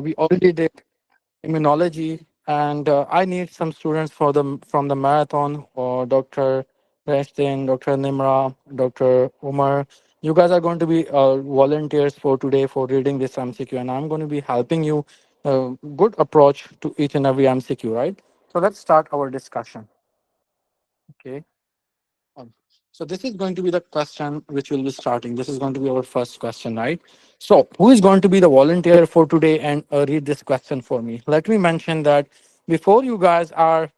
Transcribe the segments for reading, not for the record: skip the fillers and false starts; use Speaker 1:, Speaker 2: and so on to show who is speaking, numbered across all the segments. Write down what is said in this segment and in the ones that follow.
Speaker 1: we already did immunology, and I need some students for the from the marathon. Or Dr. Restin, Dr. Nimra, Dr. Umar. You guys are going to be volunteers for today for reading this MCQ, and I'm going to be helping you. Good approach to each and every MCQ, right? So let's start our discussion. Okay. Um, So this is going to be the question which we'll be starting. This is going to be our first question, right? So who is going to be the volunteer for today and read this question for me? Let me mention that before you guys are,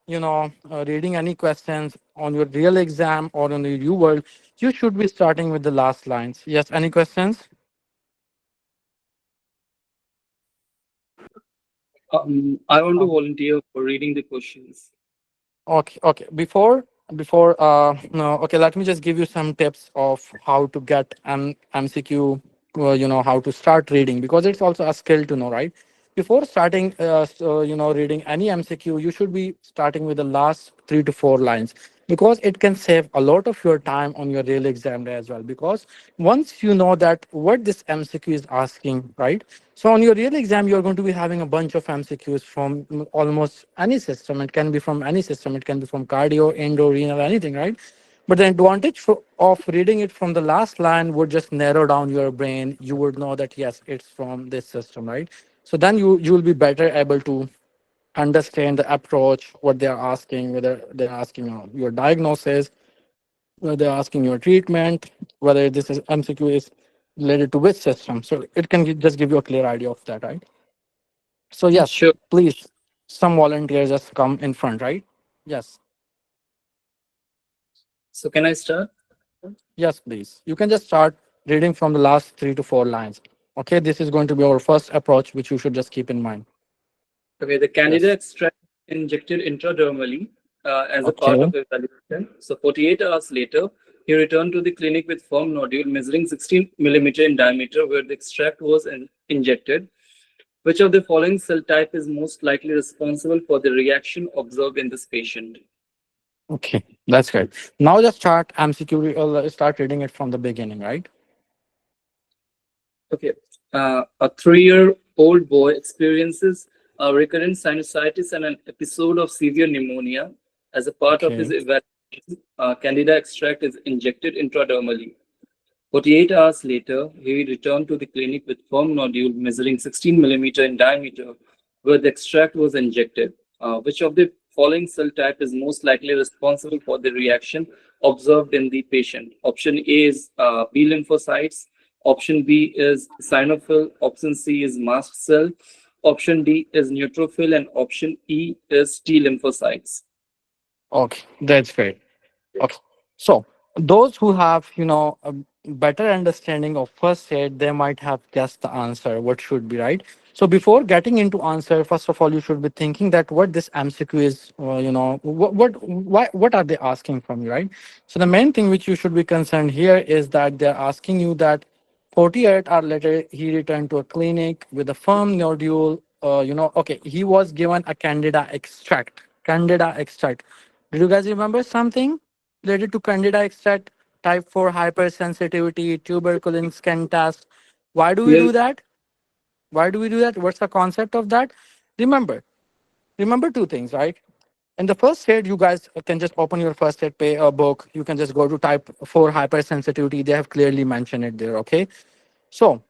Speaker 1: reading any questions on your real exam or on the U world, you should be starting with the last lines. Yes, any questions?
Speaker 2: I want to volunteer for reading the questions.
Speaker 1: Okay, okay. Before no, okay, let me just give you some tips of how to get MCQ, how to start reading, because it's also a skill to know, right? Before starting reading any MCQ, you should be starting with the last 3 to 4 lines, because it can save a lot of your time on your real exam day as well. Because once you know that what this MCQ is asking, right? So on your real exam, you're going to be having a bunch of MCQs from almost any system. It can be from any system. It can be from cardio, endo, renal, anything, right? But the advantage of reading it from the last line would just narrow down your brain. You would know that yes, it's from this system, right? So then you will be better able to understand the approach, what they're asking, whether they're asking your diagnosis, whether they're asking your treatment, whether this is MCQ is related to which system. So it can just give you a clear idea of that, right? So yes,
Speaker 2: Sure.
Speaker 1: please, some volunteers just come in front, right? Yes,
Speaker 2: So can I start?
Speaker 1: yes, please. You can just start reading from the last 3 to 4 lines. Okay, this is going to be our first approach, which you should just keep in mind.
Speaker 2: Okay, the candida
Speaker 1: Yes.
Speaker 2: extract injected intradermally as a part
Speaker 1: Okay.
Speaker 2: of evaluation. So 48 hours later, he returned to the clinic with firm nodule measuring 16 millimeter in diameter where the extract was injected. Which of the following cell type is most likely responsible for the reaction observed in this patient?
Speaker 1: Okay, that's good. Now just start MCQ. Start reading it from the beginning, right?
Speaker 2: Okay. A 3-year-old boy experiences a recurrent sinusitis and an episode of severe pneumonia. As a part of his
Speaker 1: Okay.
Speaker 2: evaluation, candida extract is injected intradermally. 48 hours later, he returned to the clinic with firm nodule measuring 16 millimeter in diameter, where the extract was injected. Which of the following cell type is most likely responsible for the reaction observed in the patient? Option A is B lymphocytes. Option B is eosinophil. Option C is mast cell. Option D is neutrophil, and option E is T lymphocytes.
Speaker 1: Okay, that's great. Okay. So those who have, a better understanding of first aid, they might have guessed the answer, what should be, right? So before getting into answer, first of all, you should be thinking that what this MCQ is, what are they asking from you, right? So the main thing which you should be concerned here is that they're asking you that 48 hours later, he returned to a clinic with a firm nodule. Okay, he was given a candida extract. Candida extract. Did you guys remember something related to candida extract? Type 4 hypersensitivity, tuberculin skin test. Why do we
Speaker 2: Yes,
Speaker 1: do that? Why do we do that? What's the concept of that? Remember, remember two things, right? In the first aid, you guys can just open your first aid book. You can just go to type 4 hypersensitivity. They have clearly mentioned it there. Okay. So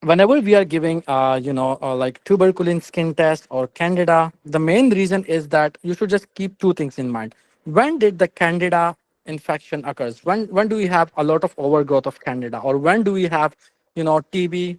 Speaker 1: whenever we are giving like tuberculin skin test or candida, the main reason is that you should just keep two things in mind. When did the candida infection occurs? When do we have a lot of overgrowth of candida, or when do we have TB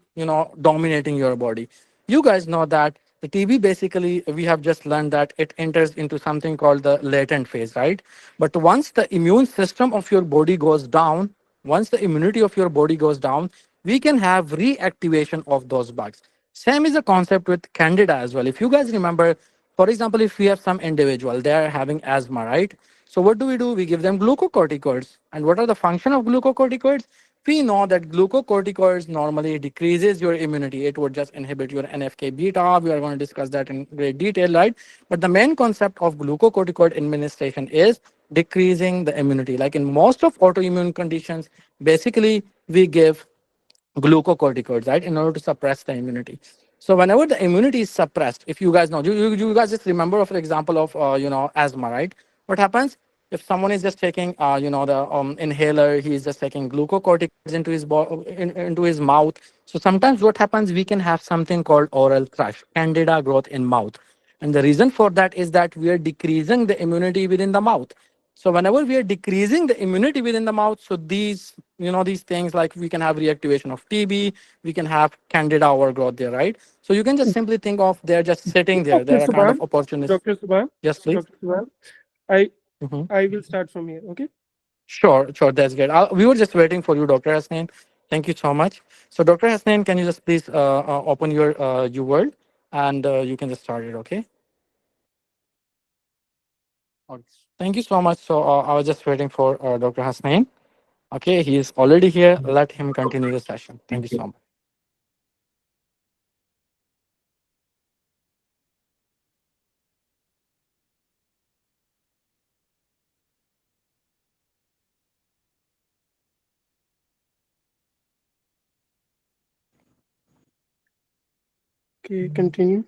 Speaker 1: dominating your body? You guys know that the TB, basically we have just learned that it enters into something called the latent phase, right? But once the immune system of your body goes down, once the immunity of your body goes down, we can have reactivation of those bugs. Same is the concept with candida as well. If you guys remember, for example, if we have some individual, they are having asthma, right? So what do? We give them glucocorticoids. And what are the function of glucocorticoids? We know that glucocorticoids normally decreases your immunity. It would just inhibit your NFK beta. We are going to discuss that in great detail, right? But the main concept of glucocorticoid administration is decreasing the immunity. Like in most of autoimmune conditions, basically we give glucocorticoids, right, in order to suppress the immunity. So whenever the immunity is suppressed, if you guys know, you guys just remember, for example, of asthma, right? What happens if someone is just taking the inhaler, he is just taking glucocorticoids into his mouth. So sometimes what happens, we can have something called oral thrush, candida growth in mouth, and the reason for that is that we are decreasing the immunity within the mouth. So whenever we are decreasing the immunity within the mouth, so these things, like we can have reactivation of TB, we can have candida overgrowth there, right? So you can just simply think of they're just sitting there.
Speaker 3: Dr.
Speaker 1: They're a kind of
Speaker 3: Subhan,
Speaker 1: opportunist.
Speaker 3: Dr. Subhan,
Speaker 1: Yes, please.
Speaker 3: Dr. Subhan, I
Speaker 1: Hmm.
Speaker 3: I will start from here. Okay.
Speaker 1: Sure, sure. That's great. We were just waiting for you, Dr. Hasnain. Thank you so much. So, Dr. Hasnain, can you just please open your uworld, and you can just start it, okay? Okay. Thank you so much. So, I was just waiting for Dr. Hasnain. Okay, he is already here. Let him continue the session. Thank you so much.
Speaker 3: Okay. Continue.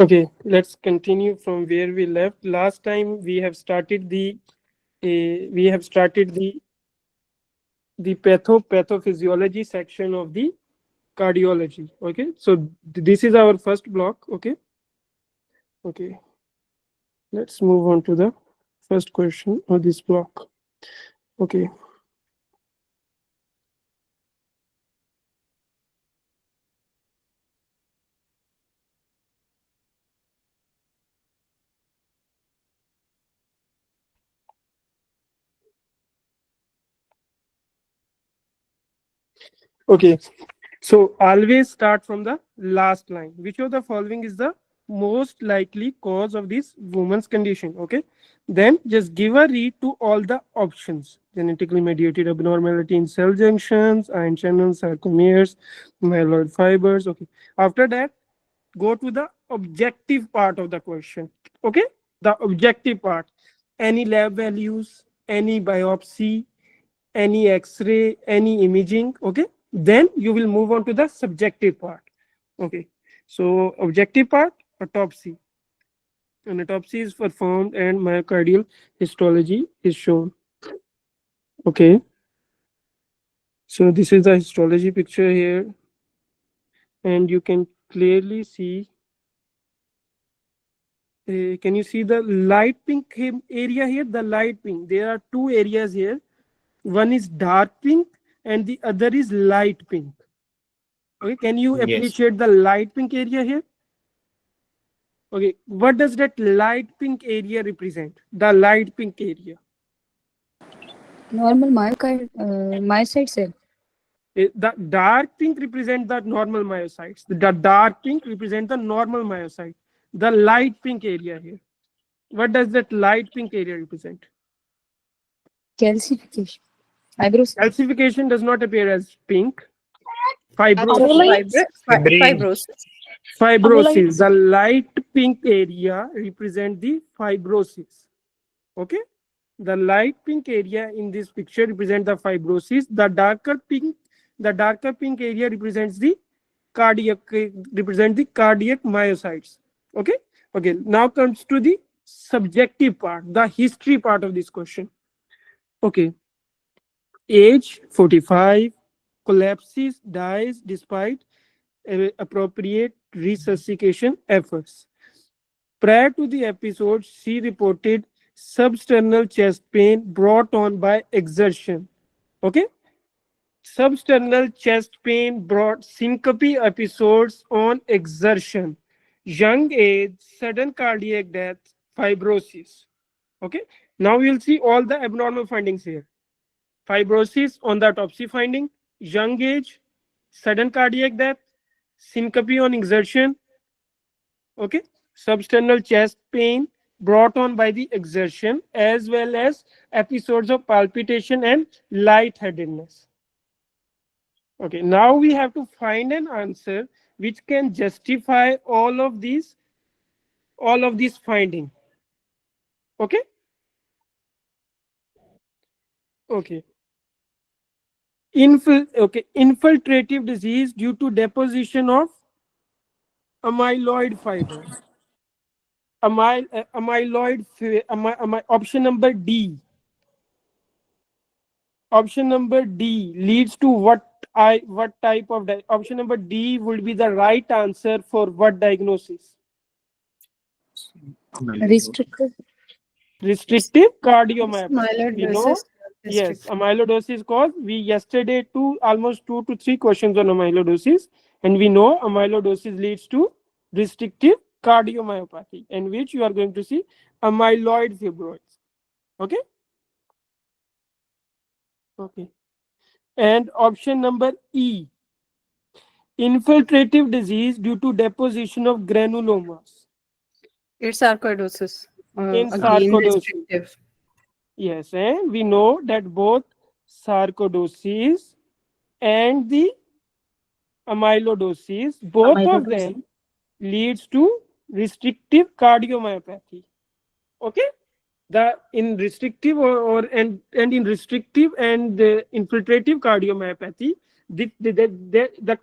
Speaker 3: Okay. Let's continue from where we left. Last time we have started the pathophysiology section of the cardiology. Okay. So this is our first block. Okay. Okay. Let's move on to the first question of this block. Okay. Okay. So always start from the last line. Which of the following is the most likely cause of this woman's condition? Okay. Then just give a read to all the options. Genetically mediated abnormality in cell junctions, ion channels, sarcomeres, myeloid fibers. Okay. After that, go to the objective part of the question. Okay. The objective part. Any lab values, any biopsy, any x-ray, any imaging. Okay, then you will move on to the subjective part. Okay, so objective part, autopsy. An autopsy is performed and myocardial histology is shown. Okay, so this is the histology picture here, and you can clearly see, can you see the light pink area here? The light pink, there are two areas here. One is dark pink and the other is light pink. Okay, can you
Speaker 2: Yes.
Speaker 3: appreciate the light pink area here? Okay, what does that light pink area represent? The light pink area.
Speaker 4: Normal myocyte cell.
Speaker 3: The dark pink represent the normal myocytes. The dark pink represent the normal myocyte. The light pink area here. What does that light pink area represent?
Speaker 4: Calcification. Fibrosis.
Speaker 3: Calcification does not appear as pink.
Speaker 4: Atrophy.
Speaker 3: Fibrosis.
Speaker 2: Fibrin.
Speaker 5: Fibrosis.
Speaker 3: Fibrosis.
Speaker 4: Amyloid.
Speaker 3: The light pink area represent the fibrosis. Okay. The light pink area in this picture represent the fibrosis. The darker pink area represents the cardiac myocytes. Okay. Okay. Now comes to the subjective part, the history part of this question. Okay. Age 45, collapses, dies despite appropriate resuscitation efforts. Prior to the episode, she reported substernal chest pain brought on by exertion. Okay. Substernal chest pain brought syncope episodes on exertion. Young age, sudden cardiac death, fibrosis. Okay. Now we'll see all the abnormal findings here. Fibrosis on the autopsy finding, young age, sudden cardiac death, syncope on exertion. Okay. Substernal chest pain brought on by the exertion, as well as episodes of palpitation and lightheadedness. Okay, now we have to find an answer which can justify all of these all of these finding. Okay. Okay. Infiltrative disease due to deposition of amyloid fiber. Option number D. Option number D leads to what type of option number D would be the right answer for what diagnosis?
Speaker 4: Restrictive.
Speaker 3: Restrictive cardiomyopathy. We know,
Speaker 4: Amyloidosis.
Speaker 3: yes,
Speaker 4: Restrictive.
Speaker 3: amyloidosis cause. We yesterday almost 2 to 3 questions on amyloidosis, and we know amyloidosis leads to restrictive cardiomyopathy, in which you are going to see amyloid fibroids. Okay. Okay. And option number E, infiltrative disease due to deposition of granulomas
Speaker 4: It's sarcoidosis.
Speaker 3: in
Speaker 4: Again,
Speaker 3: sarcoidosis.
Speaker 4: restrictive.
Speaker 3: Yes, and we know that both sarcoidosis and the amyloidosis, both of
Speaker 4: Amyloidosis.
Speaker 3: them leads to restrictive cardiomyopathy. Okay. The in restrictive and in restrictive and infiltrative cardiomyopathy, the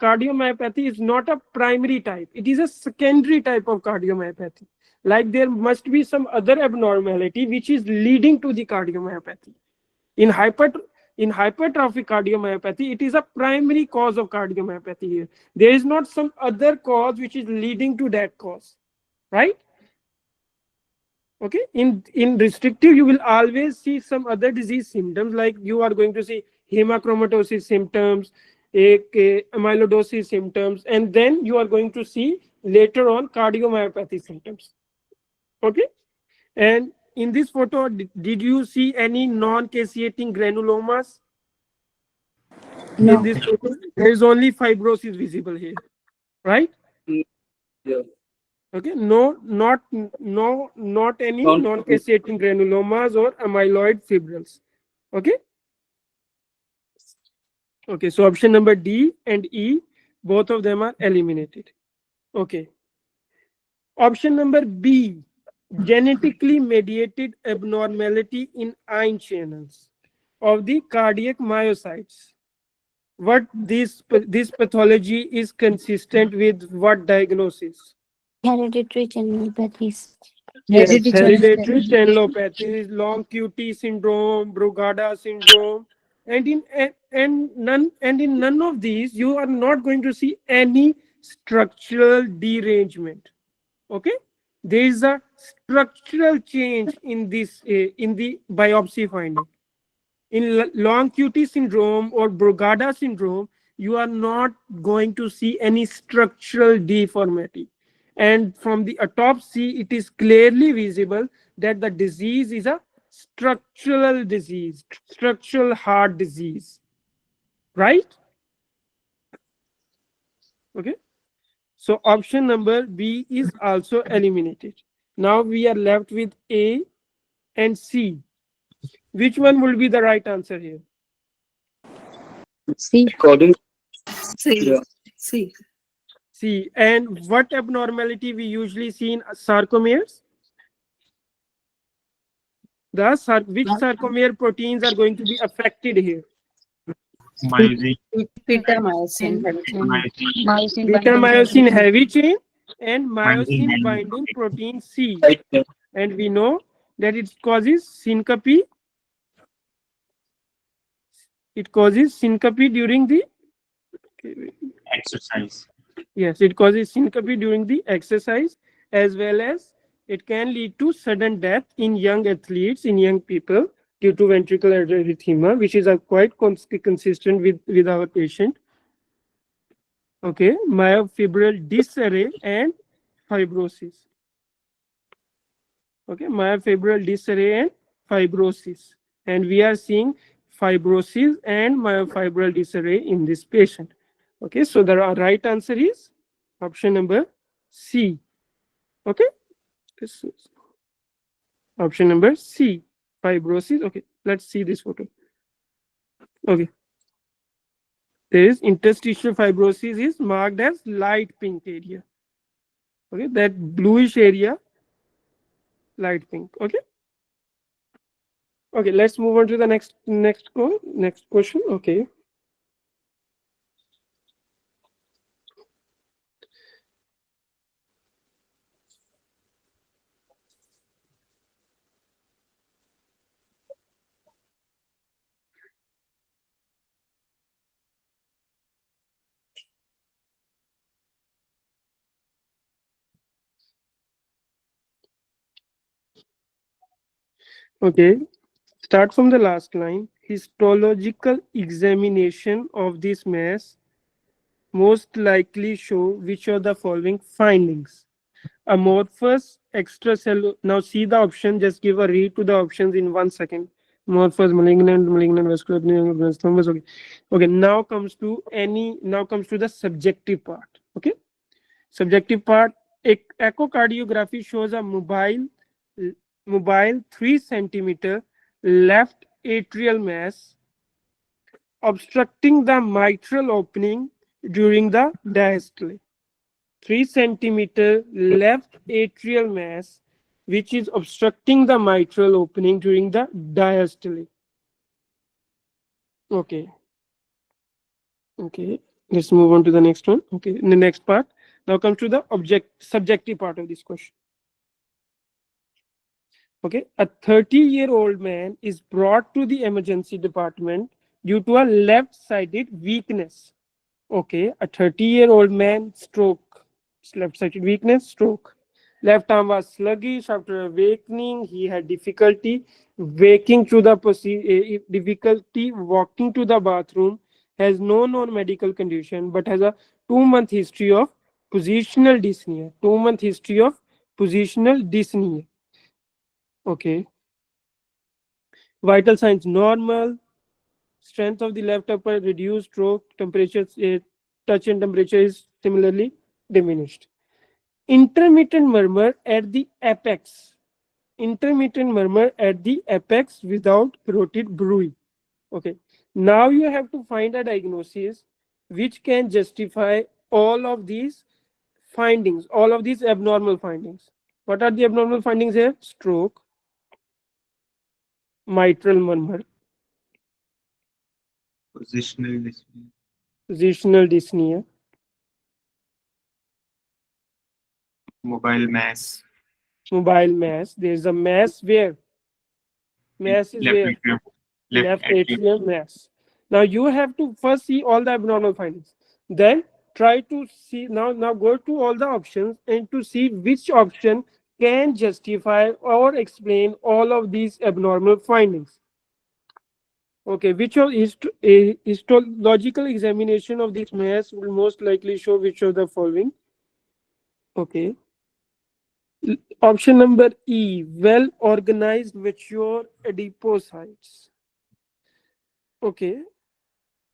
Speaker 3: cardiomyopathy is not a primary type, it is a secondary type of cardiomyopathy. Like there must be some other abnormality which is leading to the cardiomyopathy. In hypertrophic cardiomyopathy, it is a primary cause of cardiomyopathy here. There is not some other cause which is leading to that cause, right? Okay. In restrictive, you will always see some other disease symptoms, like you are going to see hemochromatosis symptoms, amyloidosis symptoms, and then you are going to see later on cardiomyopathy symptoms. Okay. And in this photo, did you see any non-caseating granulomas?
Speaker 4: No.
Speaker 3: In this photo, there is only fibrosis visible here, right?
Speaker 2: Yeah.
Speaker 3: Okay, not any non-caseating granulomas or amyloid fibrils. Okay. Okay, so option number D and E, both of them are eliminated. Okay. Option number B, genetically mediated abnormality in ion channels of the cardiac myocytes. What this pathology is consistent with what diagnosis?
Speaker 4: Hereditary channelopathies.
Speaker 3: Yes,
Speaker 4: Hereditary
Speaker 3: hereditary
Speaker 4: channelopathy.
Speaker 3: channelopathy, long QT syndrome, Brugada syndrome, and in none of these you are not going to see any structural derangement. Okay, there is a structural change in this in the biopsy finding. In long QT syndrome or Brugada syndrome, you are not going to see any structural deformity. And from the autopsy, it is clearly visible that the disease is a structural disease, structural heart disease. Right? Okay. So option number B is also eliminated. Now we are left with A and C. Which one will be the right answer here?
Speaker 4: C.
Speaker 2: According,
Speaker 4: C.
Speaker 2: yeah,
Speaker 4: C.
Speaker 3: C. And what abnormality we usually see in sarcomeres? Which sarcomere proteins are going to be affected here?
Speaker 5: Myosin,
Speaker 4: Beta myosin. Myosin
Speaker 3: Beta
Speaker 4: binding
Speaker 3: myosin
Speaker 4: protein.
Speaker 3: heavy chain and
Speaker 5: myosin
Speaker 3: myosin
Speaker 5: and
Speaker 3: binding protein C.
Speaker 2: right, yeah.
Speaker 3: And we know that it causes syncope. It causes syncope during the
Speaker 5: exercise.
Speaker 3: yes, it causes syncope during the exercise, as well as it can lead to sudden death in young athletes, in young people, due to ventricular arrhythmia, which is a quite consistent with our patient. Okay, myofibril disarray and fibrosis. Okay, myofibril disarray and fibrosis. And we are seeing fibrosis and myofibril disarray in this patient. Okay, so the right answer is option number C. Okay, this is option number C, fibrosis. Okay, let's see this photo. Okay, there is interstitial fibrosis is marked as light pink area. Okay, that bluish area light pink. Okay. Okay, let's move on to the next question. Okay. Okay. Start from the last line. Histological examination of this mass most likely show which of the following findings: amorphous extracellular. Now see the option. Just give a read to the options in 1 second. Amorphous, malignant, vascular, thrombus. Okay. Okay. Now comes to the subjective part. Okay. Subjective part. Echocardiography shows a mobile 3 centimeter left atrial mass obstructing the mitral opening during the diastole. 3 centimeter left atrial mass which is obstructing the mitral opening during the diastole. Okay. Okay. Let's move on to the next one. Okay. In the next part. Now comes to the subjective part of this question. Okay. A 30-year-old man is brought to the emergency department due to a left-sided weakness. Okay. A 30-year-old man, stroke. Left-sided weakness, stroke. Left arm was sluggish after awakening. He had difficulty waking to the difficulty walking to the bathroom. Has no known medical condition, but has a 2-month history of positional dyspnea. 2-month history of positional dyspnea. Okay. Vital signs normal. Strength of the left upper reduced. Stroke temperature, touch and temperature is similarly diminished. Intermittent murmur at the apex. Intermittent murmur at the apex without carotid bruit. Okay. Now you have to find a diagnosis which can justify all of these findings, all of these abnormal findings. What are the abnormal findings here? Stroke, mitral murmur,
Speaker 5: Positional dyspnea.
Speaker 3: positional dyspnea,
Speaker 5: Mobile mass.
Speaker 3: mobile mass. There's a mass where? Mass is
Speaker 5: Left
Speaker 3: where?
Speaker 5: atrium.
Speaker 3: Left
Speaker 5: Atrium.
Speaker 3: atrium mass. Now you have to first see all the abnormal findings. Then try to see now go to all the options and to see which option can justify or explain all of these abnormal findings. Okay, which of a histological examination of this mass will most likely show which of the following? Okay. Option number E, well organized mature adipocytes. Okay.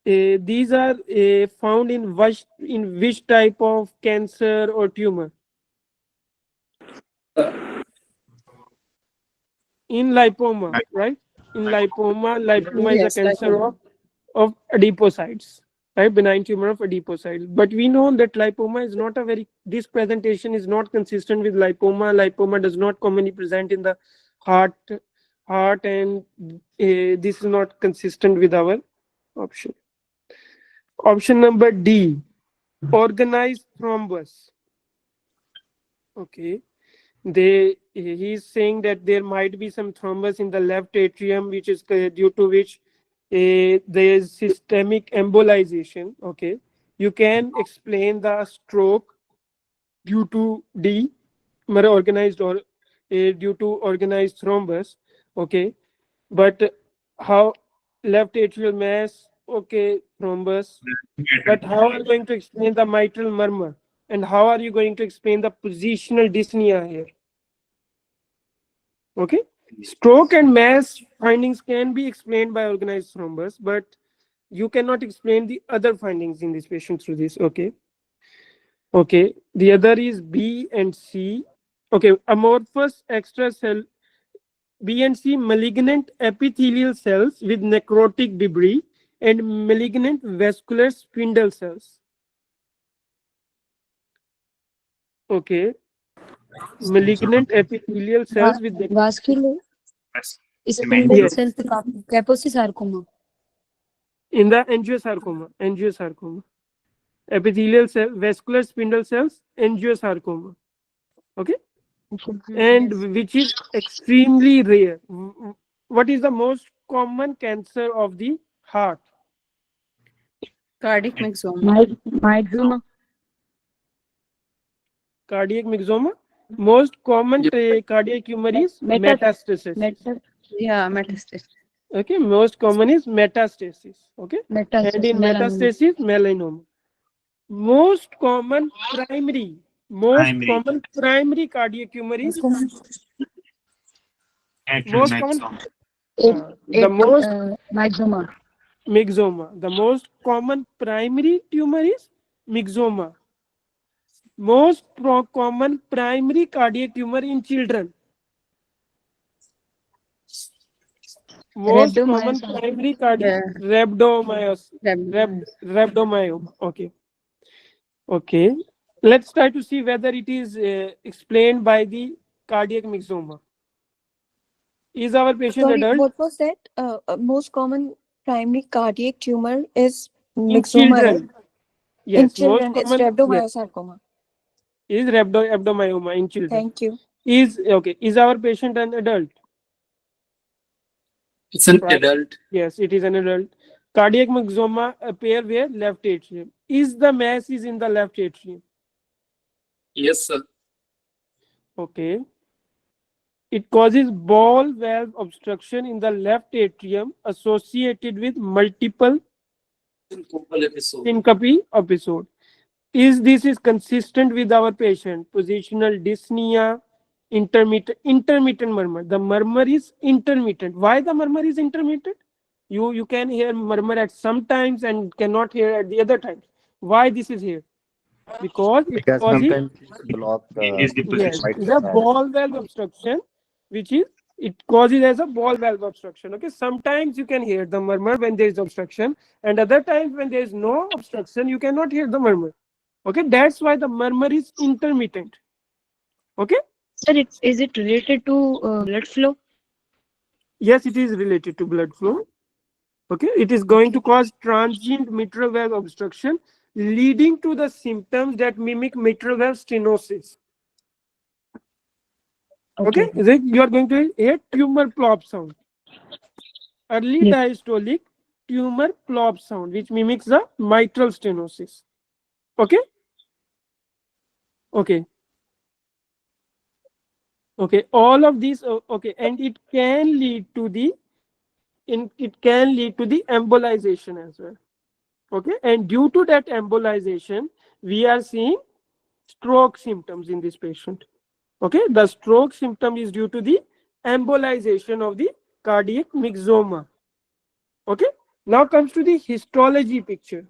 Speaker 3: These are found in which type of cancer or tumor? In lipoma, right? In lipoma is a
Speaker 4: Yes,
Speaker 3: cancer
Speaker 4: lipoma.
Speaker 3: of adipocytes, right? Benign tumor of adipocytes. But we know that lipoma is not a very, this presentation is not consistent with lipoma. Lipoma does not commonly present in the heart, and this is not consistent with our option. Option number D, organized thrombus. Okay. He's saying that there might be some thrombus in the left atrium, which is due to which there is systemic embolization. Okay. You can explain the stroke due to D, organized or due to organized thrombus. Okay. But how left atrial mass? Okay, thrombus. But how are you going to explain the mitral murmur? And how are you going to explain the positional dyspnea here? Okay. Stroke and mass findings can be explained by organized thrombus, but you cannot explain the other findings in this patient through this. Okay. Okay. The other is B and C. Okay. Amorphous extracell B and C, malignant epithelial cells with necrotic debris and malignant vascular spindle cells. Okay. Malignant epithelial cells with the
Speaker 4: Vascular
Speaker 5: Hemangioma.
Speaker 3: yes
Speaker 4: cells caposarcoma.
Speaker 3: in the angiosarcoma. Epithelial cell, vascular spindle cells, angiosarcoma. Okay, and
Speaker 4: Yes.
Speaker 3: which is extremely rare. What is the most common cancer of the heart?
Speaker 6: Cardiac myxoma.
Speaker 4: Myxoma.
Speaker 3: Cardiac myxoma. Most common cardiac tumor is metastasis.
Speaker 6: Yeah, metastasis.
Speaker 3: Okay, most common is metastasis. Okay, and
Speaker 4: Metastasis.
Speaker 3: in
Speaker 4: Melanoma.
Speaker 3: metastasis, melanoma. Most common primary cardiac tumor is most common. The most
Speaker 4: Myxoma.
Speaker 3: myxoma. The most common primary tumor is myxoma. Most common primary cardiac tumor in children. Most common
Speaker 4: Rhabdomyocyte.
Speaker 3: primary cardiac
Speaker 6: Yeah.
Speaker 3: rhabdomyoma. Okay. Okay. Let's try to see whether it is explained by the cardiac myxoma. Is our patient
Speaker 7: Sorry,
Speaker 3: adult?
Speaker 7: what was that? Most common primary cardiac tumor is
Speaker 3: In
Speaker 7: myxoma, right?
Speaker 3: children. Yes,
Speaker 7: In
Speaker 3: most
Speaker 7: children, it's
Speaker 3: common. Yes,
Speaker 7: rhabdomyosarcoma.
Speaker 3: is rhabdomyoma in children.
Speaker 7: Thank you.
Speaker 3: Is okay. Is our patient an adult?
Speaker 2: It's an
Speaker 3: Right.
Speaker 2: adult.
Speaker 3: Yes, it is an adult. Cardiac myxoma appear where? Left atrium. Is the mass is in the left atrium?
Speaker 2: Yes, sir.
Speaker 3: Okay. It causes ball valve obstruction in the left atrium associated with multiple
Speaker 2: Syncopal episode.
Speaker 3: syncope episode. Is this is consistent with our patient? Positional dyspnea, intermittent murmur. The murmur is intermittent. Why the murmur is intermittent? You can hear murmur at some times and cannot hear at the other times. Why this is here? Because it
Speaker 8: Because
Speaker 3: causes
Speaker 8: sometimes it's block
Speaker 5: Changes the
Speaker 3: yes,
Speaker 5: position.
Speaker 3: it is a
Speaker 8: valve.
Speaker 3: ball valve obstruction, which is it causes as a ball valve obstruction. Okay, sometimes you can hear the murmur when there is obstruction, and other times when there is no obstruction, you cannot hear the murmur. Okay, that's why the murmur is intermittent. Okay,
Speaker 4: Sir, is it related to blood flow?
Speaker 3: yes, it is related to blood flow. Okay, it is going to cause transient mitral valve obstruction, leading to the symptoms that mimic mitral valve stenosis. Okay, you are going to hear tumor plop sound. Early
Speaker 4: Yes.
Speaker 3: diastolic tumor plop sound, which mimics the mitral stenosis. Okay, okay, okay. All of these, okay, and it can lead to the embolization as well. Okay, and due to that embolization, we are seeing stroke symptoms in this patient. Okay, the stroke symptom is due to the embolization of the cardiac myxoma. Okay, now comes to the histology picture.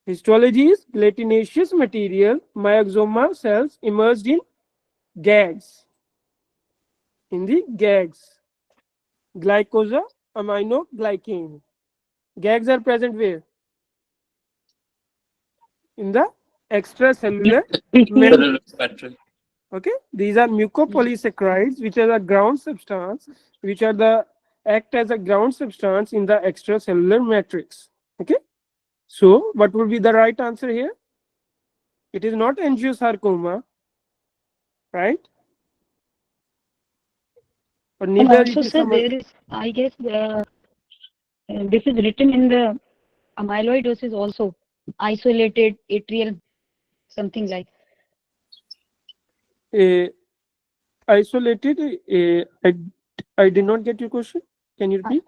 Speaker 3: Histology is gelatinous material, myxoma cells emerged in gags. In the gags, glycosa, aminoglycan. Gags are present where? In the extracellular matrix. Okay, these are mucopolysaccharides, which are the ground substance, which are the act as a ground substance in the extracellular matrix. Okay, so what would be the right answer here? It is not angiosarcoma, right? But
Speaker 4: And
Speaker 3: neither it
Speaker 4: also,
Speaker 3: is
Speaker 4: sir,
Speaker 3: some.
Speaker 4: there is, I guess, this is written in the amyloidosis also, isolated atrial, something like.
Speaker 3: Uh, isolated. I did not get your question. Can you repeat?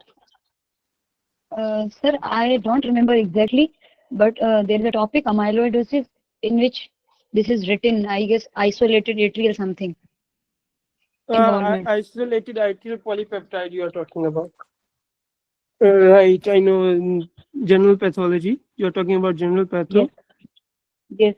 Speaker 4: Sir, I don't remember exactly, but there is a topic amyloidosis in which this is written, I guess, isolated atrial something involvement.
Speaker 3: Isolated atrial polypeptide you are talking about. Right, I know. In general pathology, you are talking about general patho.
Speaker 4: Yes, yes.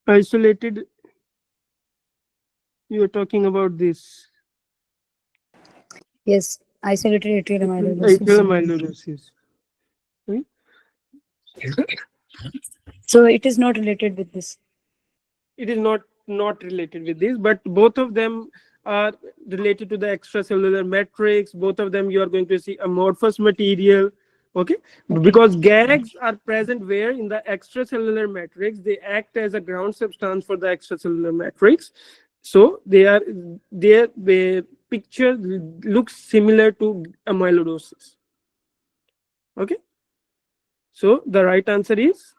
Speaker 3: Isolated, you are talking about this
Speaker 4: Yes, isolated atrial
Speaker 3: atrial
Speaker 4: amyloidosis.
Speaker 3: amyloidosis, right?
Speaker 4: So it is not related with this.
Speaker 3: It is not related with this, but both of them are related to the extracellular matrix. Both of them you are going to see amorphous material. Okay, because gags are present where in the extracellular matrix, they act as a ground substance for the extracellular matrix. So their picture looks similar to amyloidosis. Okay, so the right answer is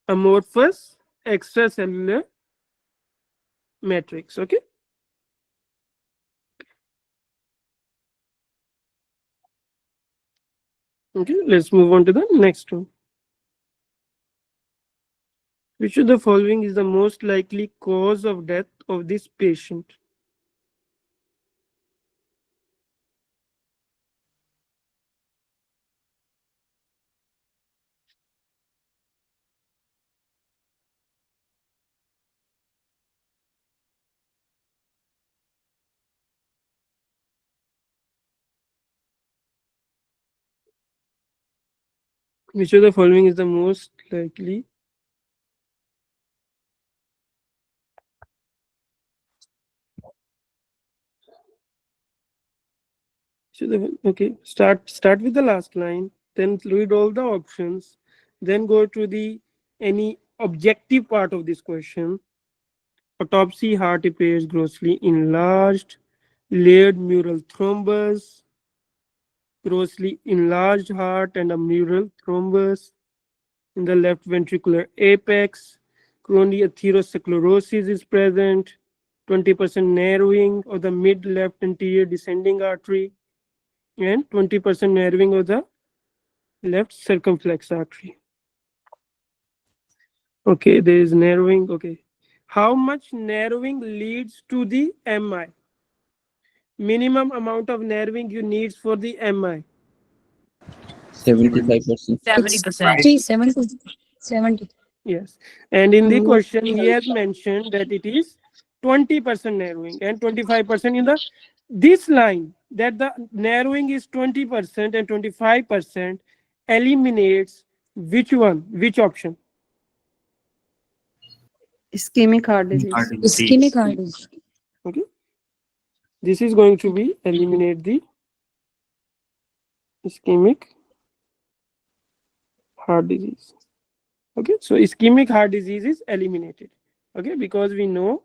Speaker 3: amorphous extracellular matrix. Okay. Okay, let's move on to the next one. Which of the following is the most likely cause of death of this patient? Which of the following is the most likely? Okay, start with the last line, then read all the options, then go to the any objective part of this question. Autopsy, heart appears grossly enlarged, layered mural thrombus, grossly enlarged heart and a mural thrombus in the left ventricular apex. Coronary atherosclerosis is present, 20% narrowing of the mid left anterior descending artery, and 20% narrowing of the left circumflex artery. Okay, there is narrowing. Okay. How much narrowing leads to the MI? Minimum amount of narrowing you need for the MI.
Speaker 8: 75%.
Speaker 6: 70%.
Speaker 4: 70.
Speaker 3: Yes. And in the question, he has mentioned that it is 20% narrowing and 25% in the this line, that the narrowing is 20% and 25% eliminates which one, which option?
Speaker 6: Ischemic heart disease.
Speaker 4: Ischemic heart disease.
Speaker 3: Okay. This is going to be eliminate the ischemic heart disease. Okay. So ischemic heart disease is eliminated. Okay. Because we know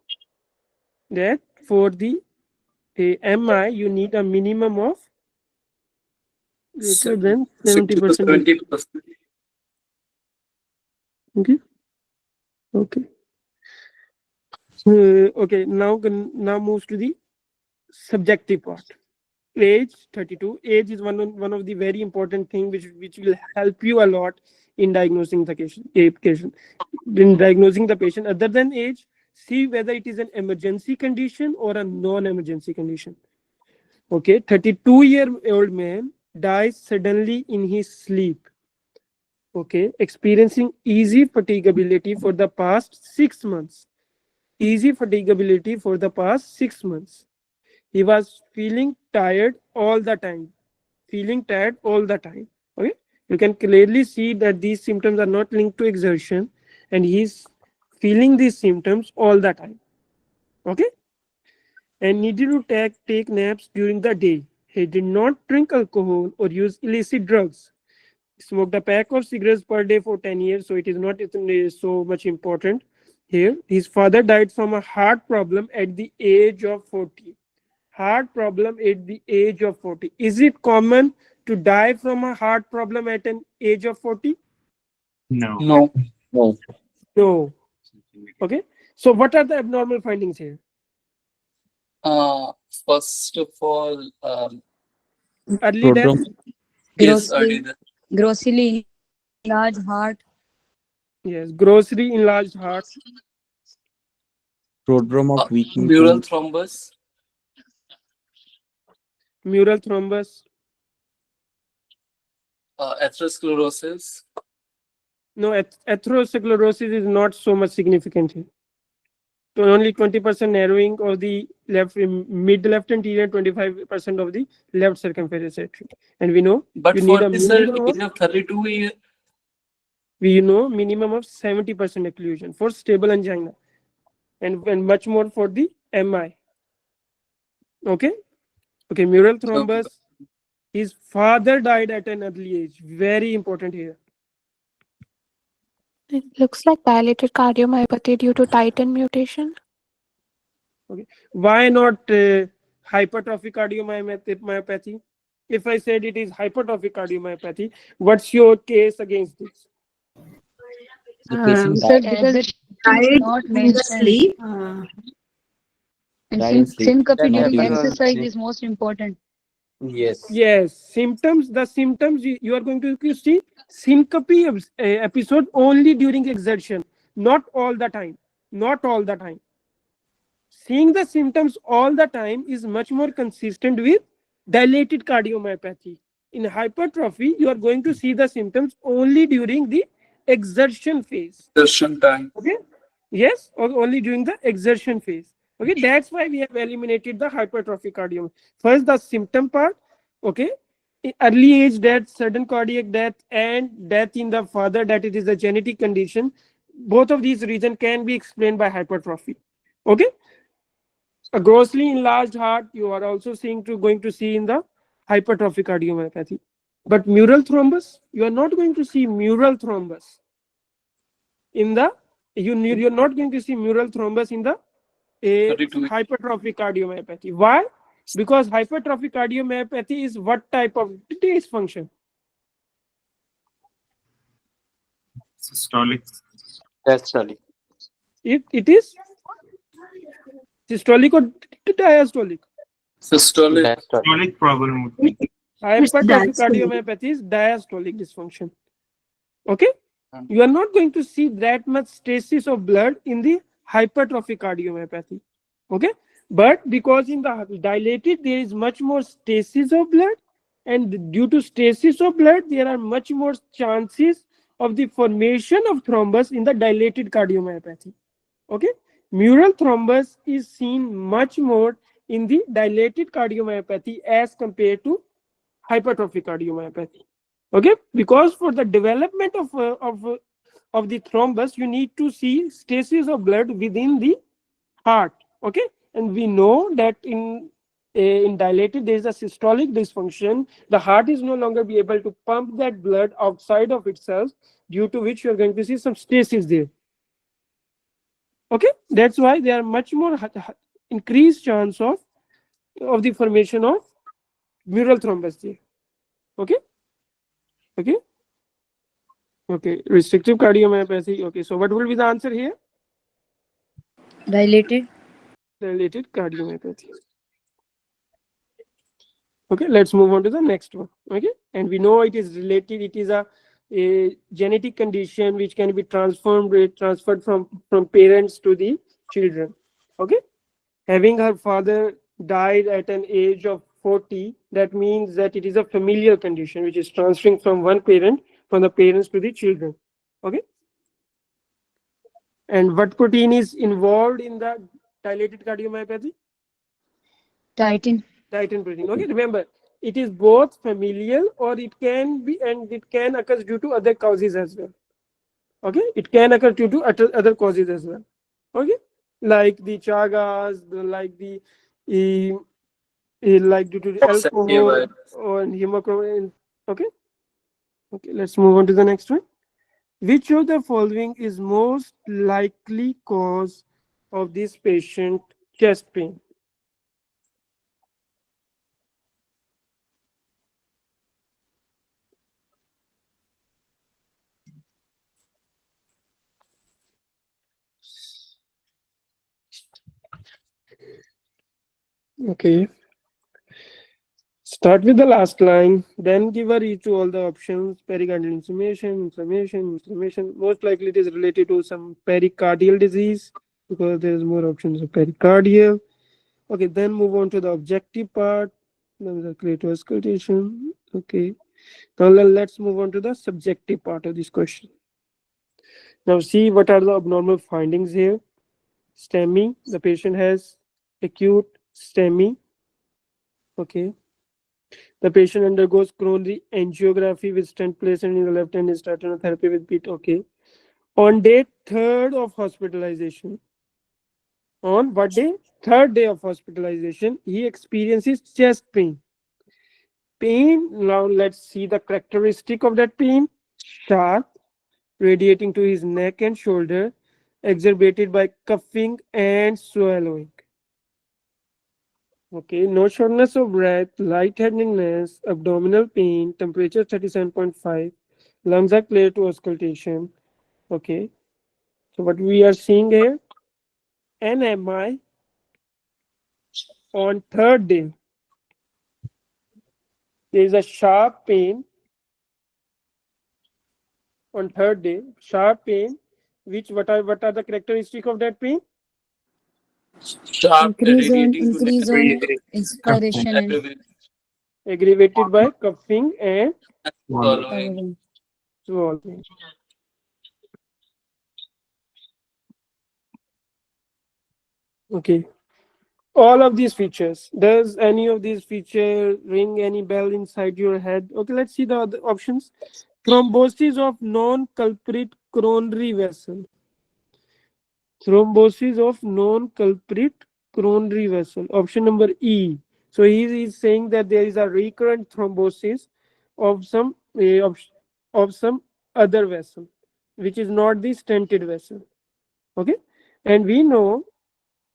Speaker 3: that for the MI, you need a minimum of greater than 70%.
Speaker 2: 70%.
Speaker 3: Okay. Okay. Okay. Now moves to the subjective part. Age 32. Age is one of the very important thing which will help you a lot in diagnosing the patient. In diagnosing the patient, other than age, see whether it is an emergency condition or a non-emergency condition. Okay, 32-year-old man dies suddenly in his sleep. Okay, experiencing easy fatigability for the past 6 months. Easy fatigability for the past 6 months. He was feeling tired all the time. Feeling tired all the time. Okay, you can clearly see that these symptoms are not linked to exertion, and he's feeling these symptoms all the time. Okay, and needed to take naps during the day. He did not drink alcohol or use illicit drugs. Smoked a pack of cigarettes per day for 10 years, so it is not so much important here. His father died from a heart problem at the age of 40. Heart problem at the age of 40. Is it common to die from a heart problem at an age of 40?
Speaker 5: No.
Speaker 2: No.
Speaker 8: No.
Speaker 3: No. Okay. So what are the abnormal findings here?
Speaker 2: First of all,
Speaker 3: Early death.
Speaker 8: Prodrome,
Speaker 2: yes,
Speaker 4: Grossly, grossly large heart.
Speaker 3: Yes. Grossly enlarged heart.
Speaker 8: prodrome of weakening
Speaker 2: mural
Speaker 8: fluid,
Speaker 2: thrombus,
Speaker 3: Mural thrombus.
Speaker 2: atherosclerosis,
Speaker 3: No, atherosclerosis is not so much significant here. only 20% narrowing of the mid left anterior, 25% of the left circumference artery. And we know
Speaker 2: But
Speaker 3: you
Speaker 2: for
Speaker 3: need a
Speaker 2: this, sir,
Speaker 3: minimum
Speaker 2: age of 32 years,
Speaker 3: we know minimum of 70% occlusion for stable angina, and much more for the MI. Okay. Mural thrombus. His father died at an early age. Very important here.
Speaker 8: It looks like dilated cardiomyopathy due to titin mutation.
Speaker 3: Why not hypertrophic cardiomyopathy? If I said it is hypertrophic cardiomyopathy, what's your case against this?
Speaker 4: Sir, because it's
Speaker 6: Died
Speaker 4: not
Speaker 6: in the
Speaker 4: mentioned.
Speaker 6: sleep.
Speaker 4: And syncope during
Speaker 9: That was-
Speaker 4: exercise is most important.
Speaker 9: Yes.
Speaker 3: Yes, symptoms. The symptoms you are going to see syncope episode only during exertion, not all the time. Not all the time. Seeing the symptoms all the time is much more consistent with dilated cardiomyopathy. In hypertrophy, you are going to see the symptoms only during the exertion phase.
Speaker 2: exertion time.
Speaker 3: Okay. Yes, or only during the exertion phase. Okay, that's why we have eliminated the hypertrophic cardiomyopathy. First, the symptom part. Okay, early age death, sudden cardiac death, and death in the father, that it is a genetic condition. Both of these reasons can be explained by hypertrophy. Okay, a grossly enlarged heart you are also going to see in the hypertrophic cardiomyopathy. But mural thrombus, you are not going to see mural thrombus in the you're not going to see mural thrombus in the hypertrophic cardiomyopathy. Why? Because hypertrophic cardiomyopathy is what type of dysfunction?
Speaker 5: Systolic.
Speaker 9: Diastolic.
Speaker 3: It is systolic or diastolic?
Speaker 2: Systolic.
Speaker 9: Diastolic.
Speaker 5: Systolic problem would be.
Speaker 3: Hypertrophic
Speaker 6: diastolic.
Speaker 3: cardiomyopathy is diastolic dysfunction. Okay, you are not going to see that much stasis of blood in the hypertrophic cardiomyopathy. Okay, but because in the dilated there is much more stasis of blood, and due to stasis of blood there are much more chances of the formation of thrombus in the dilated cardiomyopathy. Okay, mural thrombus is seen much more in the dilated cardiomyopathy as compared to hypertrophic cardiomyopathy. Okay, because for the development of the thrombus you need to see stasis of blood within the heart. Okay, and we know that in dilated there is a systolic dysfunction. The heart is no longer be able to pump that blood outside of itself, due to which you are going to see some stasis there. Okay, that's why there are much more increased chance of the formation of mural thrombus there. Okay. Okay, restrictive cardiomyopathy. Okay, so what will be the answer here?
Speaker 4: Dilated.
Speaker 3: Dilated cardiomyopathy. Okay, let's move on to the next one. Okay, and we know it is related. It is a genetic condition which can be transferred from parents to the children. Okay, having her father died at an age of 40, that means that it is a familial condition which is transferring from the parents to the children. Okay, and what protein is involved in the dilated cardiomyopathy?
Speaker 4: Titin.
Speaker 3: Titin protein. Okay, remember it is both familial, or it can be, and it can occur due to other causes as well. Okay, it can occur due to other causes as well. Okay, like the Chagas, like due to alcohol or hemoglobin. Okay, let's move on to the next one. Which of the following is most likely cause of this patient chest pain? Okay. Start with the last line, then give a read to all the options. Pericardial inflammation. Most likely it is related to some pericardial disease, because there is more options of pericardial. Okay, then move on to the objective part. Then the create auscultation. Okay. Now let's move on to the subjective part of this question. Now see what are the abnormal findings here. STEMI. The patient has acute STEMI. Okay. The patient undergoes coronary angiography with stent placement in the left hand and statiner therapy with beat. Okay. On day third of hospitalization, on what day? Third day of hospitalization, he experiences chest pain. Now let's see the characteristic of that pain. Sharp, radiating to his neck and shoulder, exacerbated by coughing and swallowing. Okay, no shortness of breath, lightheadedness, abdominal pain, temperature 37.5, lungs are clear to auscultation. Okay, so what we are seeing here, NMI on third day, there is a sharp pain on third day, sharp pain, which what are the characteristic of that pain?
Speaker 2: Sharp
Speaker 4: Increase on
Speaker 2: radiating to
Speaker 4: increase
Speaker 2: neck,
Speaker 4: on inspiration and
Speaker 2: aggravated
Speaker 3: Aggravated by coughing and
Speaker 2: swallowing.
Speaker 3: swallowing. Okay. All of these features. Does any of these feature ring any bell inside your head? Okay, let's see the other options. Thrombosis of non-culprit coronary vessel. Thrombosis of non-culprit coronary vessel. Option number E. So he is saying that there is a recurrent thrombosis of some of some other vessel, which is not the stented vessel. Okay, and we know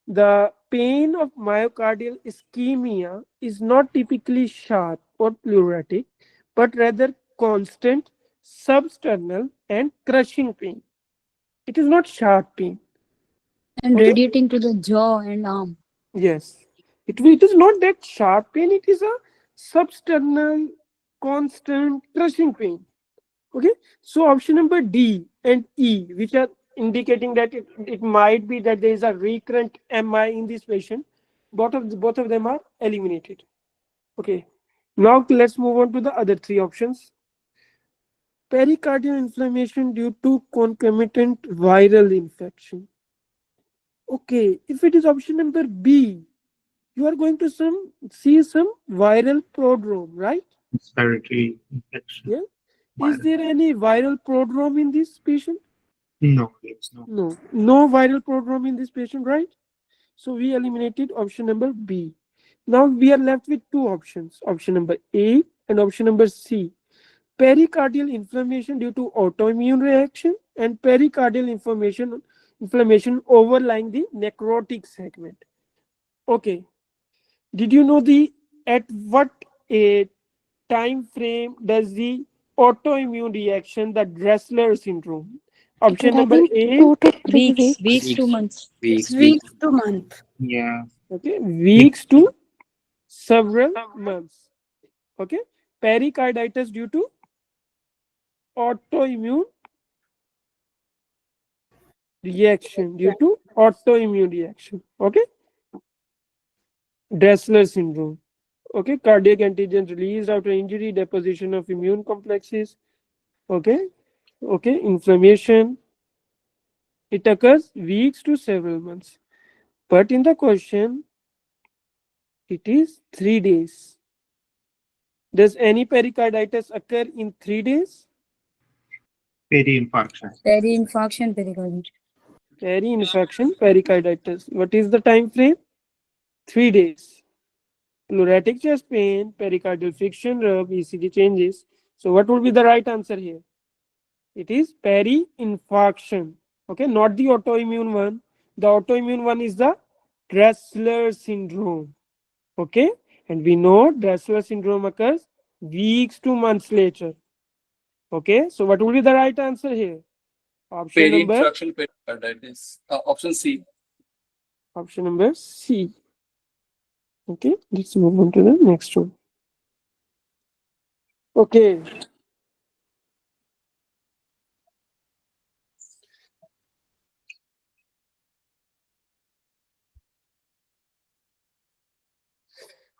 Speaker 3: the pain of myocardial ischemia is not typically sharp or pleuritic, but rather constant, substernal, and crushing pain. It is not sharp pain.
Speaker 4: and
Speaker 3: Okay.
Speaker 4: radiating to the jaw and arm.
Speaker 3: Yes. It is not that sharp pain, it is a substernal, constant, crushing pain. Okay. So option number D and E, which are indicating that it might be that there is a recurrent MI in this patient, both of them are eliminated. Okay. Now let's move on to the other three options. Pericardial inflammation due to concomitant viral infection. Okay, if it is option number B, you are going to see some viral prodrome, right?
Speaker 5: Respiratory infection.
Speaker 3: Yeah. Is there any viral prodrome in this patient?
Speaker 5: No, it's not.
Speaker 3: No, no viral prodrome in this patient, right? So we eliminated option number B. Now we are left with two options, option number A and option number C. Pericardial inflammation due to autoimmune reaction and pericardial inflammation overlying the necrotic segment. Okay. Did you know at what a time frame does the autoimmune reaction, the Dressler syndrome?
Speaker 8: It
Speaker 3: Option
Speaker 8: would have
Speaker 3: number
Speaker 8: been
Speaker 3: A,
Speaker 8: 2 to 3 weeks.
Speaker 4: Weeks, 2 months.
Speaker 6: Weeks to month.
Speaker 5: Yeah.
Speaker 3: okay, weeks to several months. Okay, pericarditis due to autoimmune reaction, okay, Dressler syndrome. Okay, cardiac antigens released after injury, deposition of immune complexes. Okay, inflammation. It occurs weeks to several months. But in the question, it is 3 days. Does any pericarditis occur in 3 days?
Speaker 5: Peri-infarction.
Speaker 4: Peri-infarction pericarditis.
Speaker 3: Peri-infection pericarditis. What is the time frame? 3 days. Pleuritic chest pain, pericardial friction rub, ECG changes. So what would be the right answer here? It is peri-infarction. Okay, not the autoimmune one. The autoimmune one is the Dressler syndrome. Okay, and we know Dressler syndrome occurs weeks to months later. Okay, so what would be the right answer here? Option number
Speaker 2: Peri-infraction pericarditis. Option C.
Speaker 3: Option number C. Okay, let's move on to the next one. Okay.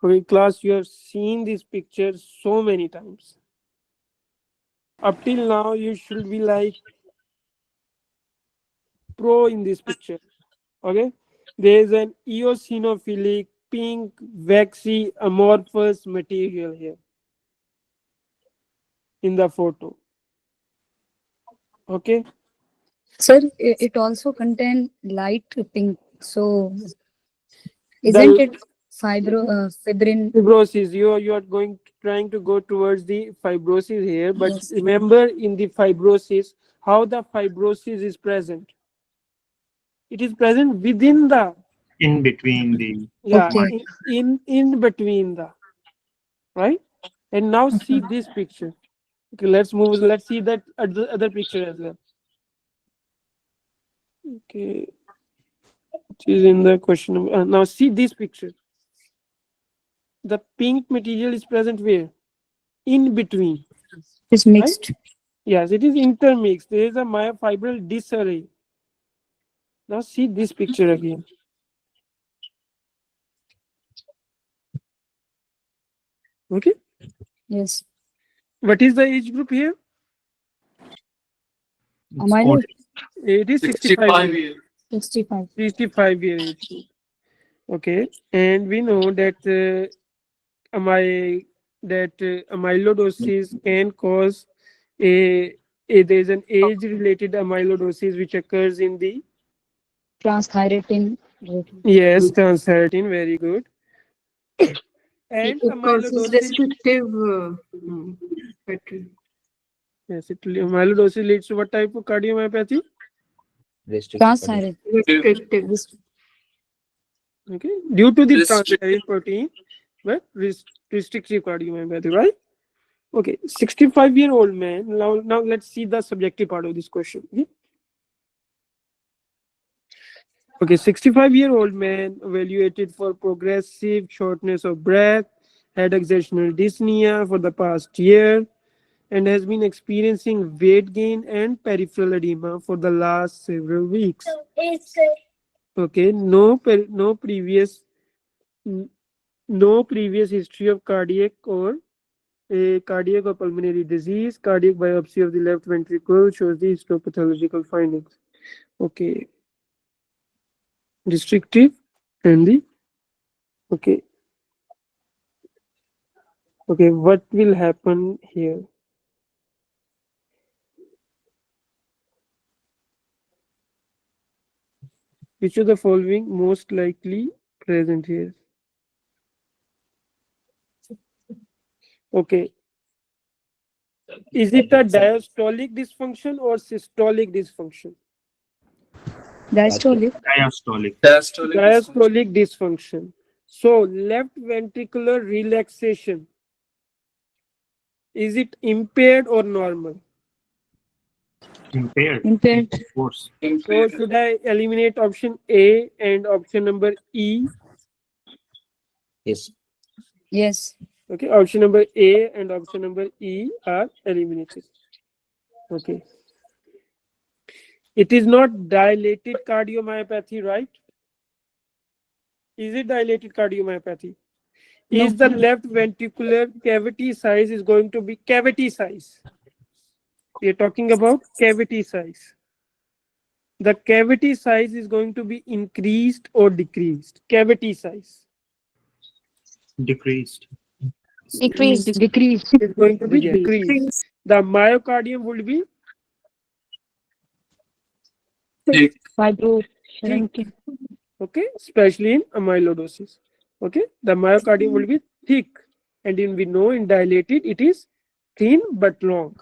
Speaker 3: Okay, class, you have seen these pictures so many times. Up till now, you should be like pro in this picture. Okay, there is an eosinophilic pink waxy amorphous material here in the photo. Okay,
Speaker 4: Sir, it also contain light pink. So
Speaker 3: the
Speaker 4: isn't it fibrin?
Speaker 3: fibrosis, you are going trying to go towards the fibrosis here, but
Speaker 4: Yes.
Speaker 3: remember in the fibrosis how the fibrosis is present. It is present within the,
Speaker 5: In between the
Speaker 3: yeah,
Speaker 4: Okay.
Speaker 3: in between the, right. And now see this picture. Okay, let's move. Let's see that other picture as well. Okay, which is in the question. Now see this picture. The pink material is present where? In between,
Speaker 4: It's
Speaker 3: right?
Speaker 4: mixed.
Speaker 3: Yes, it is intermixed. There is a myofibril disarray. Now see this picture again. Okay.
Speaker 4: Yes.
Speaker 3: What is the age group here?
Speaker 5: it's
Speaker 4: Amyloid.
Speaker 5: old.
Speaker 3: It is 65 years.
Speaker 4: 65.
Speaker 3: 65-year age group. Okay, and we know that amyloidosis can cause a there is an age-related amyloidosis which occurs in the,
Speaker 4: Transthyretin.
Speaker 3: yes, transthyretin. Very good. And
Speaker 6: It causes
Speaker 3: amyloidosis.
Speaker 6: restrictive pattern.
Speaker 3: Yes, amyloidosis leads to what type of cardiomyopathy?
Speaker 4: Transthyretin.
Speaker 6: Restrictive.
Speaker 3: Okay, due to the transthyretin protein, but restrictive cardiomyopathy, right? Okay, 65-year-old man. Now let's see the subjective part of this question. Okay, 65-year-old man evaluated for progressive shortness of breath, had exertional dyspnea for the past year, and has been experiencing weight gain and peripheral edema for the last several weeks. Okay, no previous history of cardiac or pulmonary disease. Cardiac biopsy of the left ventricle shows the histopathological findings. Okay, restrictive and the, okay. Okay, what will happen here? Which of the following most likely present here? Okay, is it a diastolic dysfunction or systolic dysfunction?
Speaker 4: Diastolic.
Speaker 5: Diastolic.
Speaker 3: Diastolic dysfunction. So left ventricular relaxation, is it impaired or normal?
Speaker 5: Impaired.
Speaker 4: Impaired.
Speaker 5: Of course.
Speaker 3: So should I eliminate option A and option number E?
Speaker 9: Yes.
Speaker 4: Yes.
Speaker 3: Okay, option number A and option number E are eliminated. Okay. It is not dilated cardiomyopathy, right? Is it dilated cardiomyopathy?
Speaker 4: No.
Speaker 3: Is the left ventricular cavity size is going to be cavity size? We are talking about cavity size. The cavity size is going to be increased or decreased? Cavity size
Speaker 5: Decreased.
Speaker 8: Decreased.
Speaker 4: Decrease.
Speaker 3: is going to be
Speaker 4: Yes.
Speaker 3: decreased. The myocardium would be
Speaker 4: Fibro shrinking.
Speaker 3: okay, especially in amyloidosis. Okay, the myocardium will be thick, and we know in dilated it is thin but long,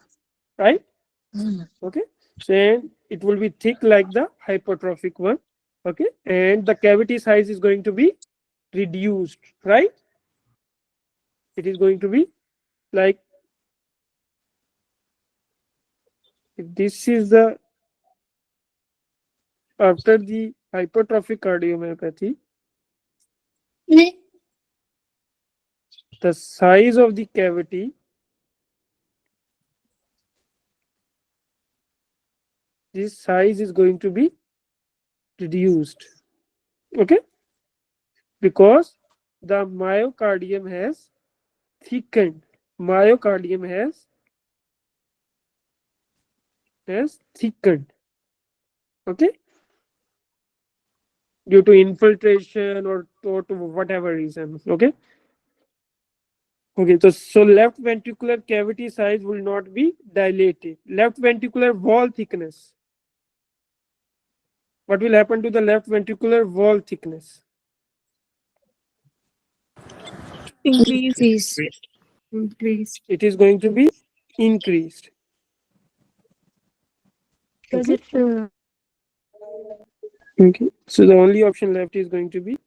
Speaker 3: right? Okay, so it will be thick like the hypertrophic one. Okay, and the cavity size is going to be reduced, right? It is going to be like, if this is the after the hypertrophic cardiomyopathy, the size of the cavity, this size is going to be reduced. Okay, because the myocardium has thickened. Myocardium has thickened. Okay, due to infiltration or to whatever reason. Okay. Okay, so left ventricular cavity size will not be dilated. Left ventricular wall thickness. What will happen to the left ventricular wall thickness?
Speaker 6: Increase.
Speaker 4: Increase.
Speaker 6: Increase.
Speaker 3: It is going to be increased.
Speaker 4: Because
Speaker 3: Okay.
Speaker 4: it's
Speaker 3: Okay. So the only option left is going to be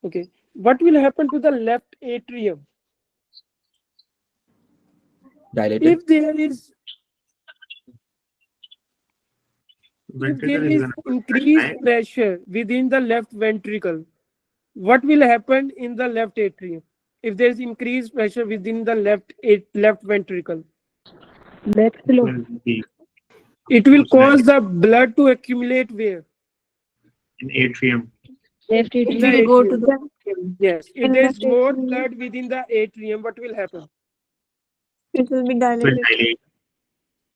Speaker 3: okay. What will happen to the left atrium
Speaker 9: Dilated.
Speaker 3: if there is
Speaker 5: Ventricle is gonna
Speaker 3: increased
Speaker 5: contract.
Speaker 3: pressure within the left ventricle? What will happen in the left atrium if there is increased pressure within the left ventricle?
Speaker 4: left below.
Speaker 5: Will be
Speaker 3: It will
Speaker 5: most likely
Speaker 3: cause the blood to accumulate where?
Speaker 5: in atrium.
Speaker 4: Left
Speaker 3: In
Speaker 6: It
Speaker 3: the
Speaker 4: atrium.
Speaker 6: will go to
Speaker 3: atrium.
Speaker 6: the
Speaker 3: Yes. If
Speaker 7: In
Speaker 3: there is
Speaker 7: left
Speaker 3: more
Speaker 7: atrium.
Speaker 3: blood within the atrium, what will happen?
Speaker 7: It will be
Speaker 5: Will
Speaker 7: dilated.
Speaker 5: dilate.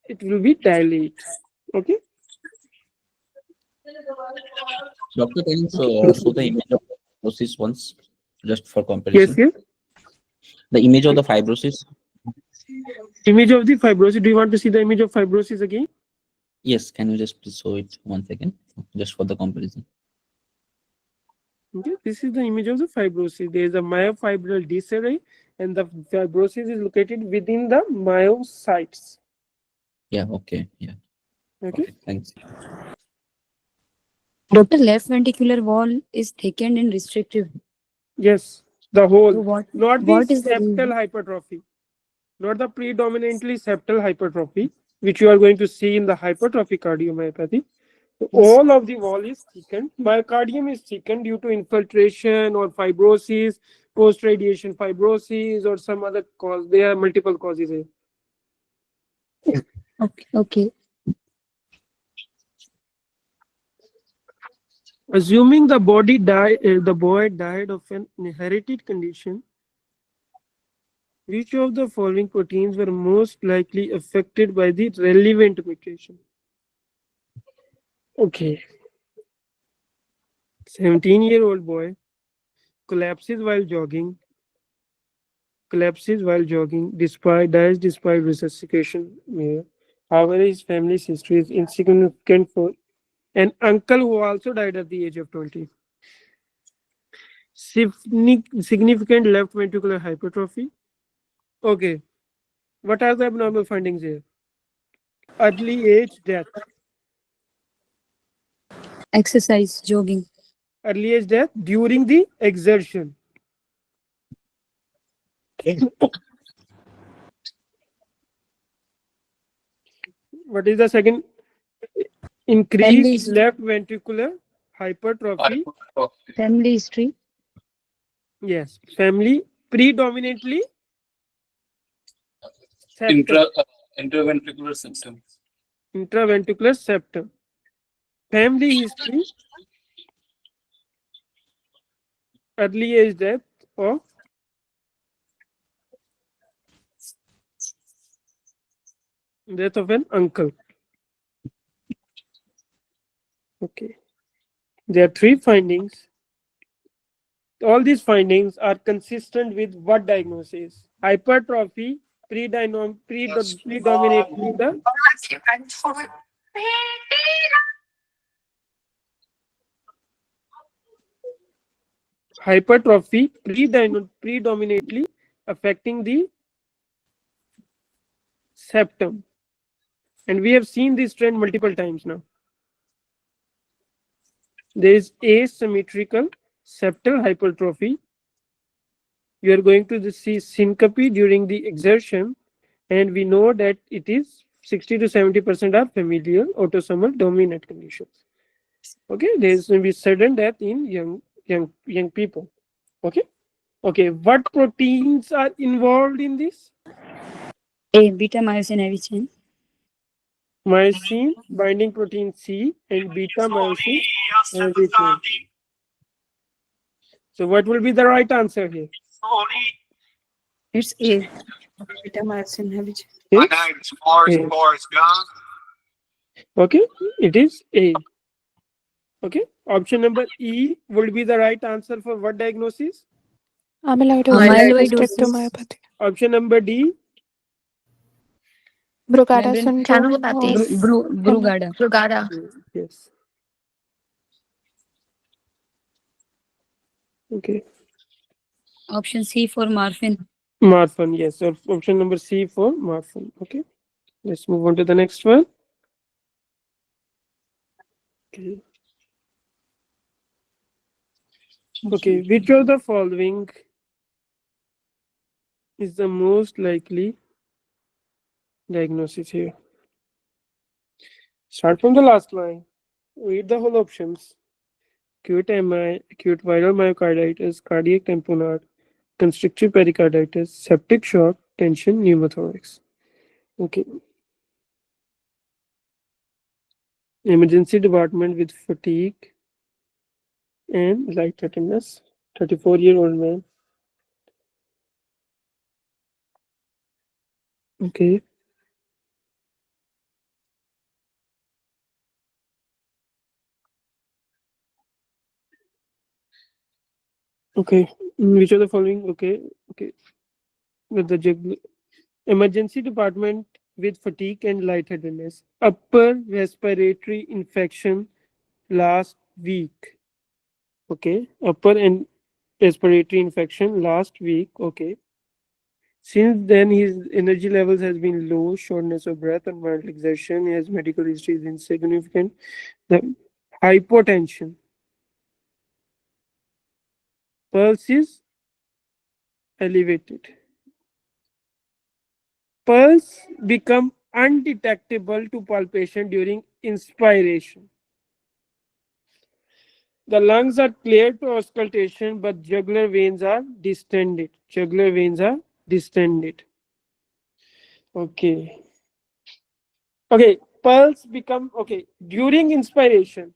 Speaker 3: It will be dilate. Okay.
Speaker 9: Doctor, can you show the image of fibrosis once, just for
Speaker 3: Yes.
Speaker 9: comparison?
Speaker 3: Yes.
Speaker 9: The image of the fibrosis.
Speaker 3: Image of the fibrosis. Do you want to see the image of fibrosis again?
Speaker 9: Yes, can you just please show it 1 second, just for the comparison?
Speaker 3: Okay. This is the image of the fibrosis. There is a myofibril disarray, and the fibrosis is located within the myocytes.
Speaker 9: Yeah. Okay. Yeah.
Speaker 3: Okay.
Speaker 9: Okay. Thanks.
Speaker 4: Doctor, left ventricular wall is thickened and restrictive.
Speaker 3: Yes. The
Speaker 4: So
Speaker 3: whole, not the
Speaker 4: what is the
Speaker 3: septal
Speaker 4: reason?
Speaker 3: hypertrophy, not the predominantly septal hypertrophy, which you are going to see in the hypertrophic cardiomyopathy.
Speaker 4: Yes.
Speaker 3: All of the wall is thickened. Myocardium is thickened due to infiltration or fibrosis, post-radiation fibrosis, or some other cause. There are multiple causes here.
Speaker 4: Okay. Okay.
Speaker 3: Assuming the boy died of an inherited condition, which of the following proteins were most likely affected by the relevant mutation? Okay. 17-year-old boy collapses while jogging despite resuscitation. Yeah. However, his family's history is insignificant for an uncle who also died at the age of 20. Significant left ventricular hypertrophy. Okay. What are the abnormal findings here? Early age death.
Speaker 4: Exercise, jogging.
Speaker 3: Early age death during the exertion. What is the second? Increased
Speaker 4: Family,
Speaker 3: left ventricular hypertrophy.
Speaker 4: family history.
Speaker 3: Yes. Family predominantly septum.
Speaker 2: Intraventricular symptom.
Speaker 3: Intraventricular septum. Family history. Early age death of an uncle. Okay. There are 3 findings. All these findings are consistent with what diagnosis? Hypertrophy predominantly the hypertrophy predominantly affecting the septum. And we have seen this trend multiple times now. There is asymmetrical septal hypertrophy. You are going to see syncope during the exertion, and we know that it is 60 to 70% are familial autosomal dominant conditions. Okay, there is going to be sudden death in young people. Okay. Okay, what proteins are involved in this?
Speaker 4: A, beta myosin heavy chain.
Speaker 3: Myosin binding protein C and beta myosin heavy chain. So what will be the right answer here?
Speaker 6: It's A. Beta myosin heavy chain.
Speaker 3: It's A. Okay, it is A. Okay. Option number E would be the right answer for what diagnosis?
Speaker 8: Amyloidosis, restrictive
Speaker 4: Amyloidosis.
Speaker 8: myopathy,
Speaker 3: Option number D.
Speaker 8: Brugada
Speaker 4: Membrane
Speaker 8: syndrome, or
Speaker 4: Brugada.
Speaker 3: Yes. Okay.
Speaker 4: Option C for Marfan.
Speaker 3: Marfan, yes. So option number C for Marfan. Okay. Let's move on to the next one. Okay. Okay. Which of the following is the most likely diagnosis here? Start from the last line. Read the whole options. Acute MI, acute viral myocarditis, cardiac tamponade, constrictive pericarditis, septic shock, tension, pneumothorax. Okay. Emergency department with fatigue and lightheadedness. 34-year-old man. Okay. Okay. Which of the following? Okay. Okay. With the emergency department with fatigue and lightheadedness. Upper respiratory infection last week. Okay. Upper and respiratory infection last week. Okay. Since then, his energy levels has been low, shortness of breath, and mild exertion. His medical history is insignificant. The hypotension. Pulse is elevated. Pulse become undetectable to palpation during inspiration. The lungs are clear to auscultation, but jugular veins are distended. Jugular veins are distended. Okay. Okay. Pulse become okay during inspiration.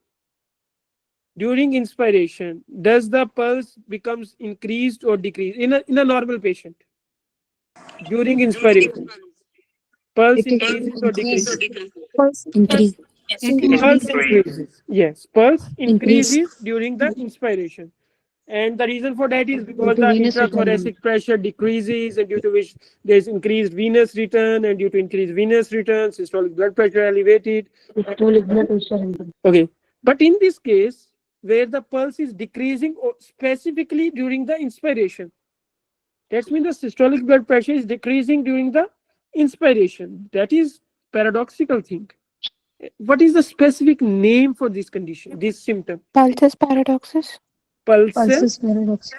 Speaker 3: During inspiration, does the pulse becomes increased or decreased in a normal patient? During inspiration, pulse
Speaker 4: It is
Speaker 3: increases or decreases?
Speaker 4: increase. Increase.
Speaker 3: Pulse increases. Yes, pulse
Speaker 4: Increase.
Speaker 3: increases during the inspiration. And the reason for that is
Speaker 4: Due
Speaker 3: because
Speaker 4: to
Speaker 3: the
Speaker 4: venous return.
Speaker 3: intrathoracic pressure decreases, and due to which there is increased venous return, and due to increased venous return, systolic blood pressure elevated. Okay. But in this case, where the pulse is decreasing specifically during the inspiration, that means the systolic blood pressure is decreasing during the inspiration. That is paradoxical thing. What is the specific name for this condition, this symptom?
Speaker 8: pulsus paradoxus,
Speaker 3: Pulsus,
Speaker 4: Paradox.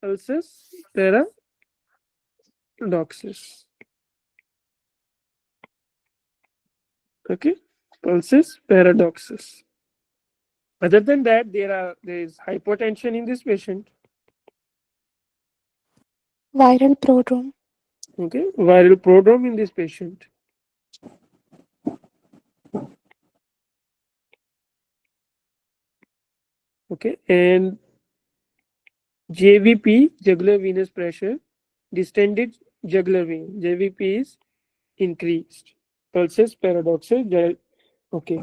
Speaker 3: pulsus paradoxus. Okay, pulsus paradoxus. Other than that, there is hypotension in this patient.
Speaker 8: viral prodrome,
Speaker 3: Okay, viral prodrome in this patient. Okay, and JVP, jugular venous pressure, distended jugular vein. JVP is increased. Pulsus paradoxus. Okay.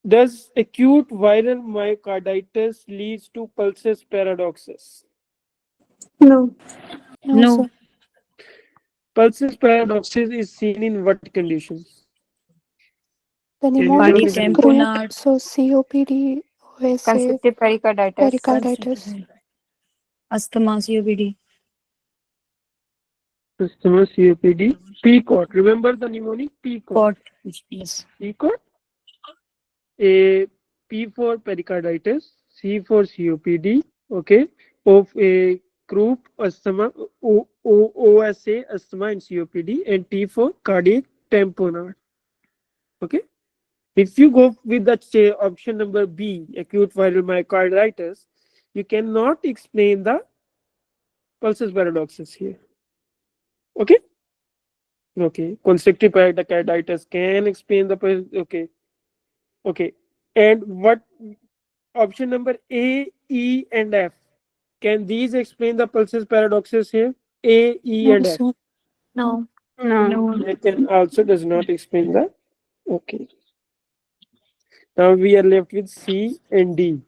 Speaker 3: Does acute viral myocarditis leads to pulsus paradoxus?
Speaker 6: No.
Speaker 8: no,
Speaker 4: No.
Speaker 8: sir,
Speaker 3: Pulsus paradoxus is seen in what conditions?
Speaker 8: the
Speaker 3: Can you
Speaker 8: mnemonic
Speaker 3: tell me?
Speaker 8: group, so COPD, OSA,
Speaker 6: Constrictive pericarditis.
Speaker 8: pericarditis,
Speaker 4: Asthma, COPD.
Speaker 3: Customer COPD, PCOT. Remember the mnemonic PCOT.
Speaker 4: Pot. Yes.
Speaker 3: PCOT. A P for pericarditis, C for COPD. Okay. Of a group asthma, OSA, asthma and COPD, and T for cardiac tamponade. Okay. If you go with the option number B, acute viral myocarditis, you cannot explain the pulsus paradoxus here. Okay. Okay. Constrictive pericarditis can explain the okay. Okay. And what option number A, E, and F? Can these explain the pulsus paradoxus here? A, E,
Speaker 8: no,
Speaker 3: and F.
Speaker 8: sir,
Speaker 6: No. No.
Speaker 3: It can also does not explain the. Okay. Now we are left with C and D.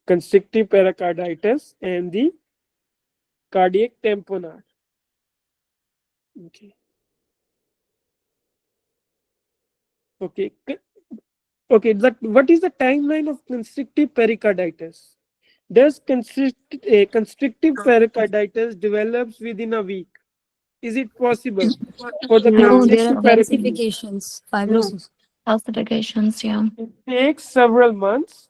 Speaker 3: Constrictive pericarditis and the cardiac tamponade. Okay. Okay. Okay. What is the timeline of constrictive pericarditis? Does constrictive pericarditis develops within a week? Is it possible for the
Speaker 6: No.
Speaker 4: No, there are
Speaker 3: constrictive pericarditis?
Speaker 4: calcifications,
Speaker 3: No.
Speaker 4: fibrosis.
Speaker 8: Calcifications, yeah.
Speaker 3: It takes several months,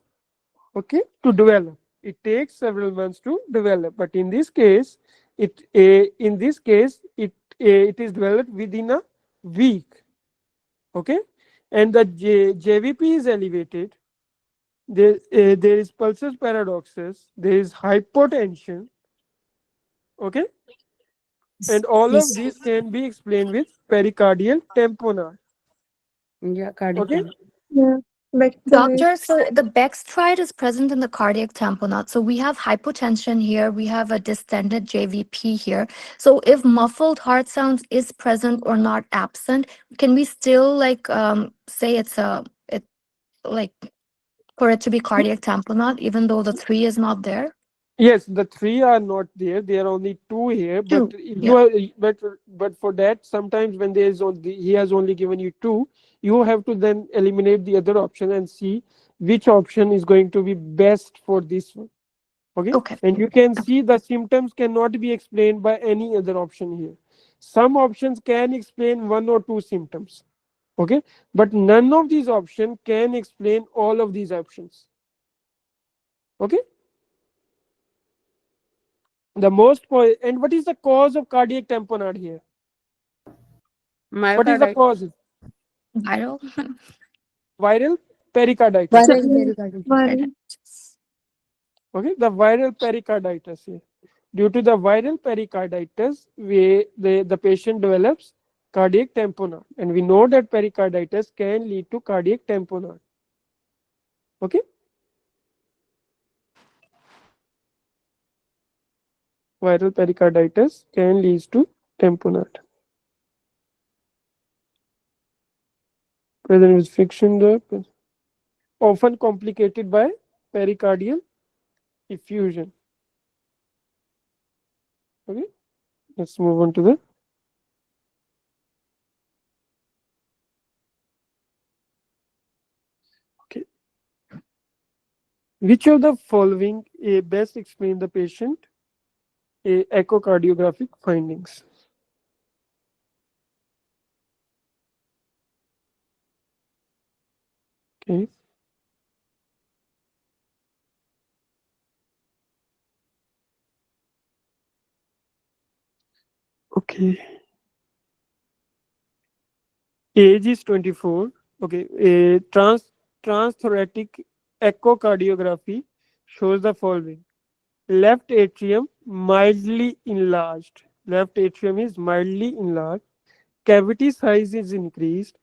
Speaker 3: okay, to develop. It takes several months to develop. But in this case, it is developed within a week, okay, and the JVP is elevated. There is pulsus paradoxus. There is hypotension, okay, and all of
Speaker 4: Yes.
Speaker 3: these can be explained with pericardial tamponade.
Speaker 6: Yeah, cardiac
Speaker 3: Okay.
Speaker 6: tamponade.
Speaker 7: Yeah. Back to
Speaker 8: Doctor, so the Bextride is present in the cardiac tamponade. So we have hypotension here, we have a distended JVP here. So if muffled heart sounds is present or not absent, can we still say it like for it to be cardiac tamponade, even though the three is not there?
Speaker 3: Yes, the three are not there. There are only two here. But
Speaker 8: Two.
Speaker 3: if you
Speaker 8: Yeah.
Speaker 3: are, but for that, sometimes when there is only he has only given you two, you have to then eliminate the other option and see which option is going to be best for this one. Okay,
Speaker 8: Okay.
Speaker 3: and you can see the symptoms cannot be explained by any other option here. Some options can explain one or two symptoms. Okay, but none of these options can explain all of these options. Okay. And what is the cause of cardiac tamponade here? What is the
Speaker 6: Myocarditis.
Speaker 3: cause?
Speaker 8: Viral.
Speaker 3: Viral pericarditis.
Speaker 6: Viral
Speaker 7: the
Speaker 6: pericarditis.
Speaker 7: one.
Speaker 3: Okay, the viral pericarditis here. Due to the viral pericarditis, the patient develops cardiac tamponade, and we know that pericarditis can lead to cardiac tamponade. Okay, viral pericarditis can lead to tamponade. Present with friction, often complicated by pericardial effusion. Okay, let's move on to the. Okay, which of the following best explain the patient echocardiographic findings? Okay. Okay. Age is 24. Okay. A transthoracic echocardiography shows the following. Left atrium mildly enlarged. Left atrium is mildly enlarged. Cavity size is increased.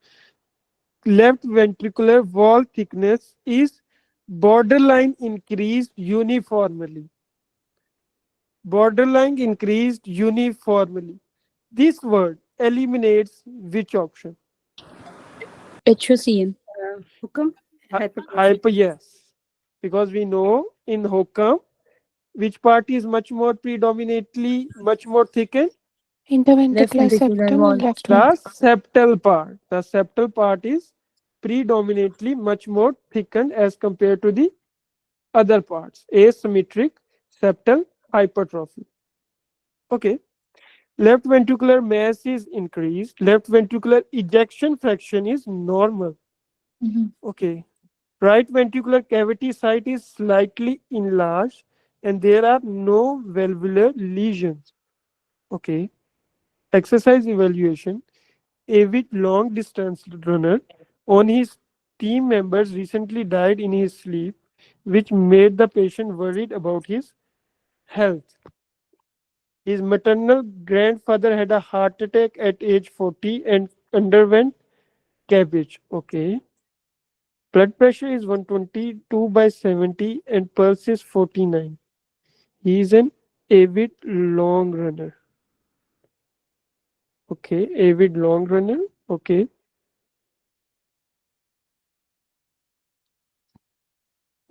Speaker 3: Left ventricular wall thickness is borderline increased uniformly. Borderline increased uniformly. This word eliminates which option?
Speaker 6: HOCM. Hukum. Hypertrophic.
Speaker 3: Hyper, yes. Because we know in Hokam, which part is much more predominantly, much more thickened?
Speaker 6: Left
Speaker 8: Interventricular
Speaker 6: ventricular
Speaker 8: septum
Speaker 6: wall.
Speaker 8: and left
Speaker 3: The
Speaker 8: ventricle.
Speaker 3: septal part. The septal part is predominantly much more thickened as compared to the other parts. Asymmetric septal hypertrophy. Okay. Left ventricular mass is increased. Left ventricular ejection fraction is normal.
Speaker 8: Mhm.
Speaker 3: Okay. Right ventricular cavity site is slightly enlarged and there are no valvular lesions. Okay. Exercise evaluation. Avid long distance runner on his team members recently died in his sleep, which made the patient worried about his health. His maternal grandfather had a heart attack at age 40 and underwent cabbage. Okay. Blood pressure is 122 by 70 and pulse is 49. He is an avid long runner. Okay, avid long runner. Okay.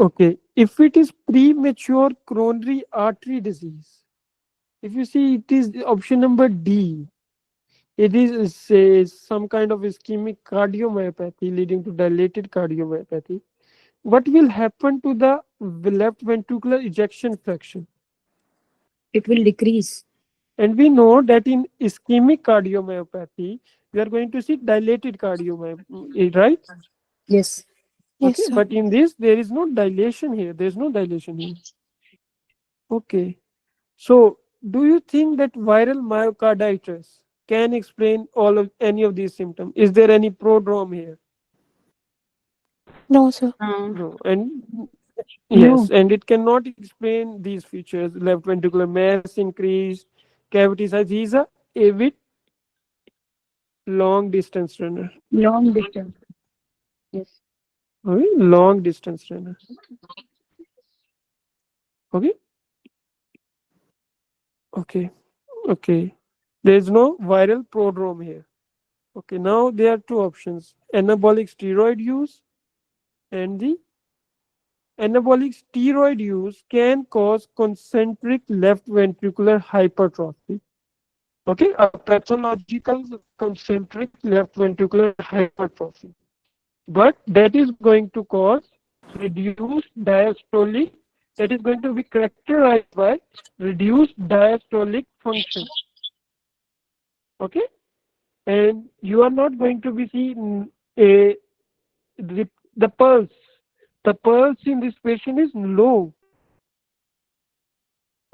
Speaker 3: Okay. If it is premature coronary artery disease, if you see it is option number D, it is say some kind of ischemic cardiomyopathy leading to dilated cardiomyopathy. What will happen to the left ventricular ejection fraction?
Speaker 4: It will decrease.
Speaker 3: And we know that in ischemic cardiomyopathy, we are going to see dilated cardiomyopathy, right?
Speaker 4: Yes.
Speaker 6: Yes,
Speaker 3: Okay,
Speaker 6: sir.
Speaker 3: but in this, there is no dilation here. There is no dilation here. Okay. So, do you think that viral myocarditis can explain all of any of these symptoms? Is there any prodrome here?
Speaker 6: No, sir.
Speaker 3: No. And yes,
Speaker 4: No.
Speaker 3: and it cannot explain these features: left ventricular mass increase, cavity size. He's a avid long distance runner.
Speaker 4: Long distance. Yes.
Speaker 3: Okay, long distance runner. Okay, okay, okay. There is no viral prodrome here. Okay, now there are two options: anabolic steroid use, and the anabolic steroid use can cause concentric left ventricular hypertrophy. Okay, a pathological concentric left ventricular hypertrophy. But that is going to cause reduced diastolic, that is going to be characterized by reduced diastolic function. Okay, and you are not going to be seeing a the pulse. The pulse in this patient is low.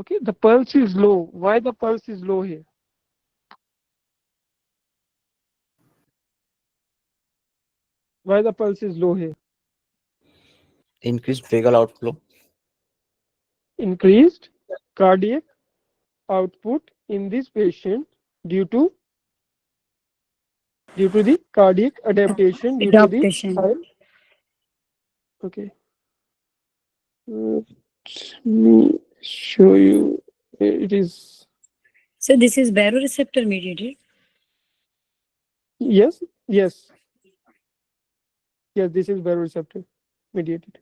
Speaker 3: Okay, the pulse is low. Why the pulse is low here? Why the pulse is low here?
Speaker 9: Increased vagal outflow.
Speaker 3: Increased cardiac output in this patient due to the cardiac adaptation due to the
Speaker 4: Adaptation.
Speaker 3: high. Okay, let me show you. It is
Speaker 4: So this is baroreceptor mediated.
Speaker 3: yes, yes, yes. This is baroreceptor mediated.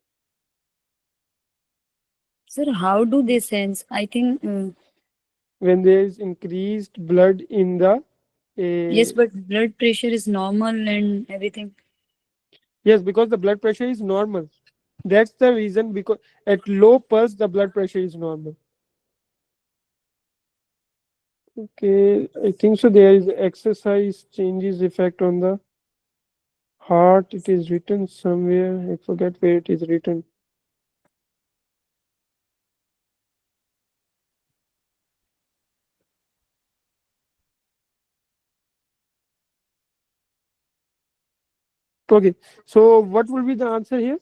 Speaker 4: Sir, how do they sense? I think
Speaker 3: When there is increased blood in the
Speaker 4: yes,
Speaker 3: uh,
Speaker 4: but blood pressure is normal and everything.
Speaker 3: yes, because the blood pressure is normal. That's the reason, because at low pulse the blood pressure is normal. Okay, I think so. There is exercise changes effect on the heart. It is written somewhere. I forget where it is written. Okay, so what will be the answer here?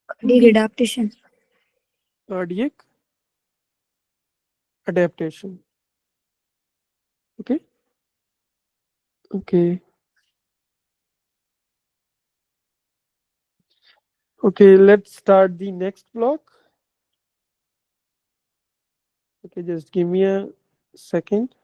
Speaker 4: Cardiac
Speaker 3: B.
Speaker 4: adaptation.
Speaker 3: Cardiac adaptation. Okay, okay, okay. Let's start the next block. Okay, just give me a second.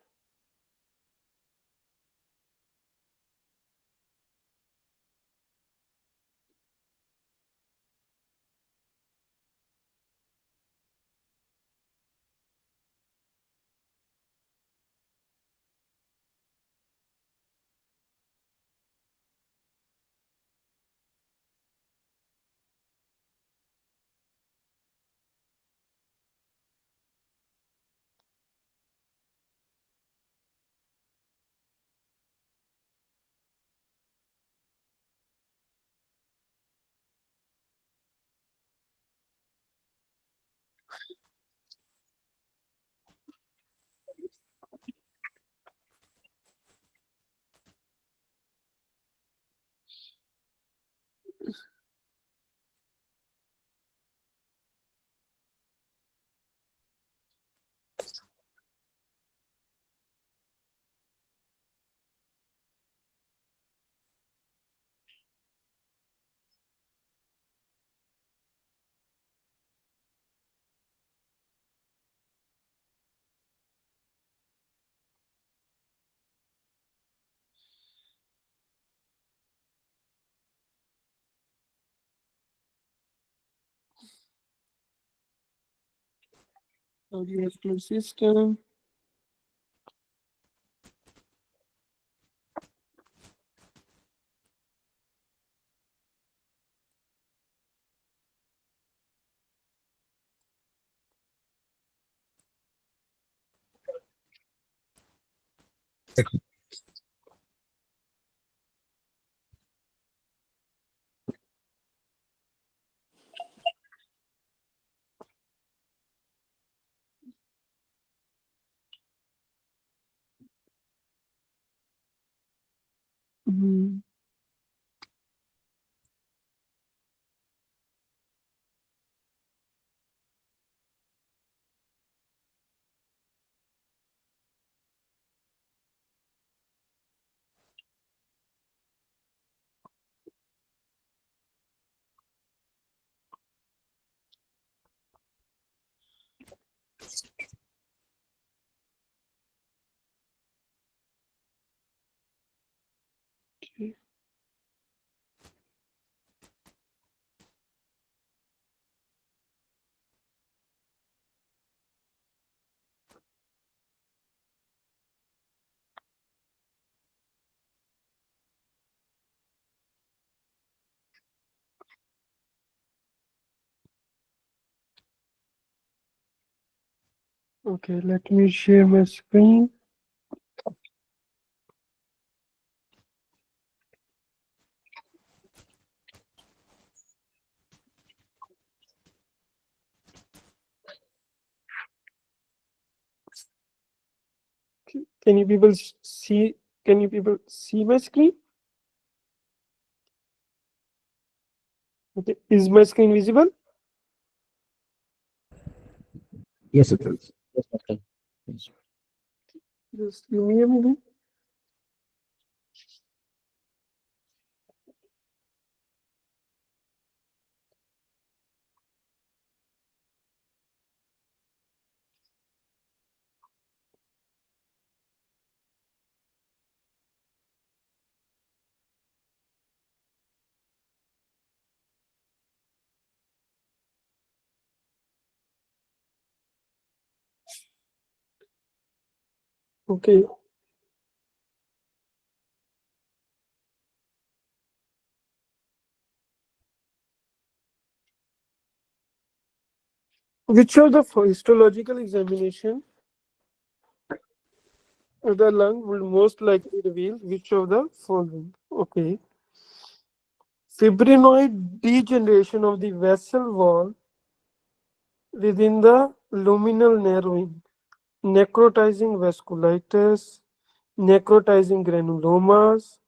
Speaker 3: cardiovascular system. Mhm. Okay, let me share my screen. Can you people see? Can you people see my screen? Okay, is my screen visible?
Speaker 9: Yes, it is. Yes, doctor. Yes.
Speaker 3: Just give me a minute. Okay. Which of the histological examination of the lung will most likely reveal which of the following? Okay. Fibrinoid degeneration of the vessel wall within the luminal narrowing, necrotizing vasculitis, necrotizing granulomas,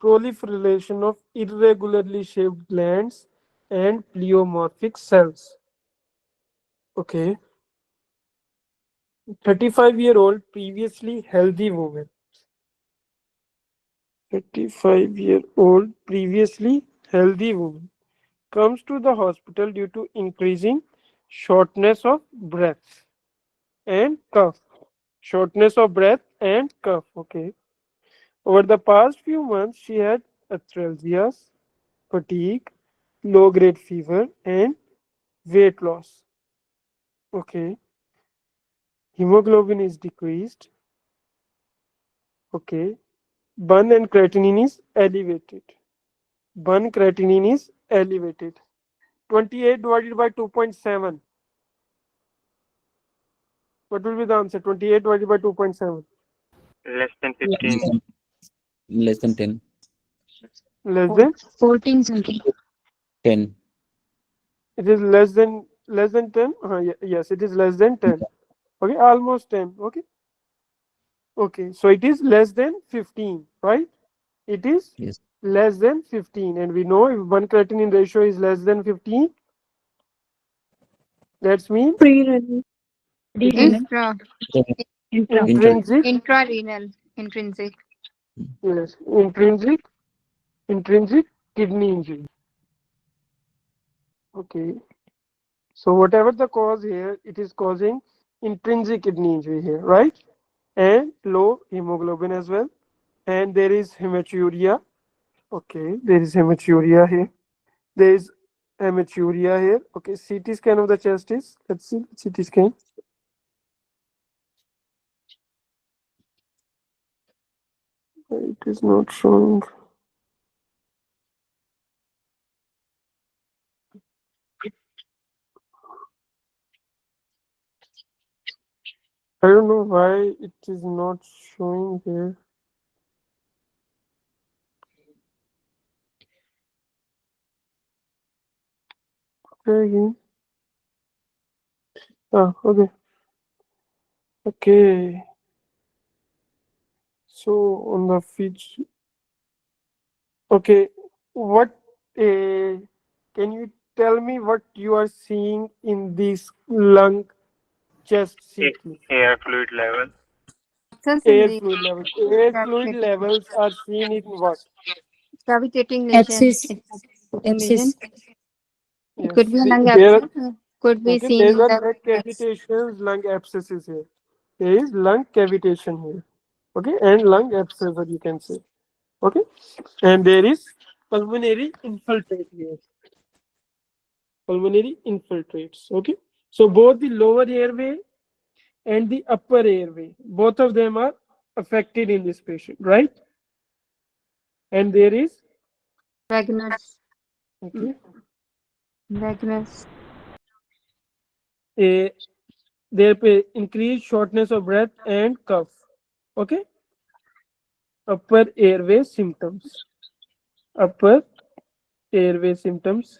Speaker 3: proliferation of irregularly shaped glands, and pleomorphic cells. Okay. 35-year-old previously healthy woman. 35-year-old previously healthy woman comes to the hospital due to increasing shortness of breath and cough. Shortness of breath and cough. Okay. Over the past few months, she had arthralgias, fatigue, low-grade fever, and weight loss. Okay. Hemoglobin is decreased. Okay. Bun and creatinine is elevated. Bun creatinine is elevated. 28 divided by 2.7. What will be the answer? 28 divided by 2.7.
Speaker 5: Less than
Speaker 9: Less
Speaker 5: 15.
Speaker 9: than, less than 10.
Speaker 3: Less than?
Speaker 4: 14 something.
Speaker 9: 10.
Speaker 3: It is less than 10. Yes, it is less than 10. Okay, almost 10. Okay. Okay, so it is less than 15, right? It is
Speaker 9: Yes.
Speaker 3: less than 15, and we know if one creatinine ratio is less than 15, that's mean
Speaker 6: Pre-renal.
Speaker 3: it is
Speaker 4: Intra.
Speaker 6: Intra.
Speaker 3: intrinsic.
Speaker 4: Intrarenal. Intrinsic.
Speaker 3: Yes, intrinsic kidney injury. Okay, so whatever the cause here, it is causing intrinsic kidney injury here, right? And low hemoglobin as well, and there is hematuria. Okay, there is hematuria here. There is hematuria here. Okay, CT scan of the chest is, let's see, CT scan. It is not showing. I don't know why it is not showing here. Try again. Ah, okay. Okay. So on the feature. Okay. What can you tell me what you are seeing in this lung chest CT?
Speaker 5: Air fluid level.
Speaker 6: Abscess in
Speaker 3: Air
Speaker 6: the
Speaker 3: fluid levels. Air fluid
Speaker 6: cavitating
Speaker 3: levels are seen in what?
Speaker 6: cavitating lesion.
Speaker 10: Abscess.
Speaker 6: Cavitating lesion.
Speaker 10: Abscess.
Speaker 6: It could be a
Speaker 3: Yes.
Speaker 6: lung
Speaker 3: There
Speaker 6: abscess. Could be
Speaker 3: okay,
Speaker 6: seen
Speaker 3: there
Speaker 6: in
Speaker 3: are
Speaker 6: the
Speaker 3: lung cavitations, lung abscesses here. There is lung cavitation here. Okay, and lung abscess, what you can say. Okay, and there is pulmonary infiltrate here. Pulmonary infiltrates. Okay, so both the lower airway and the upper airway, both of them are affected in this patient, right? And there is
Speaker 6: vagus.
Speaker 3: okay
Speaker 6: Vagus.
Speaker 3: a there be increased shortness of breath and cough. Okay, upper airway symptoms. Upper airway symptoms.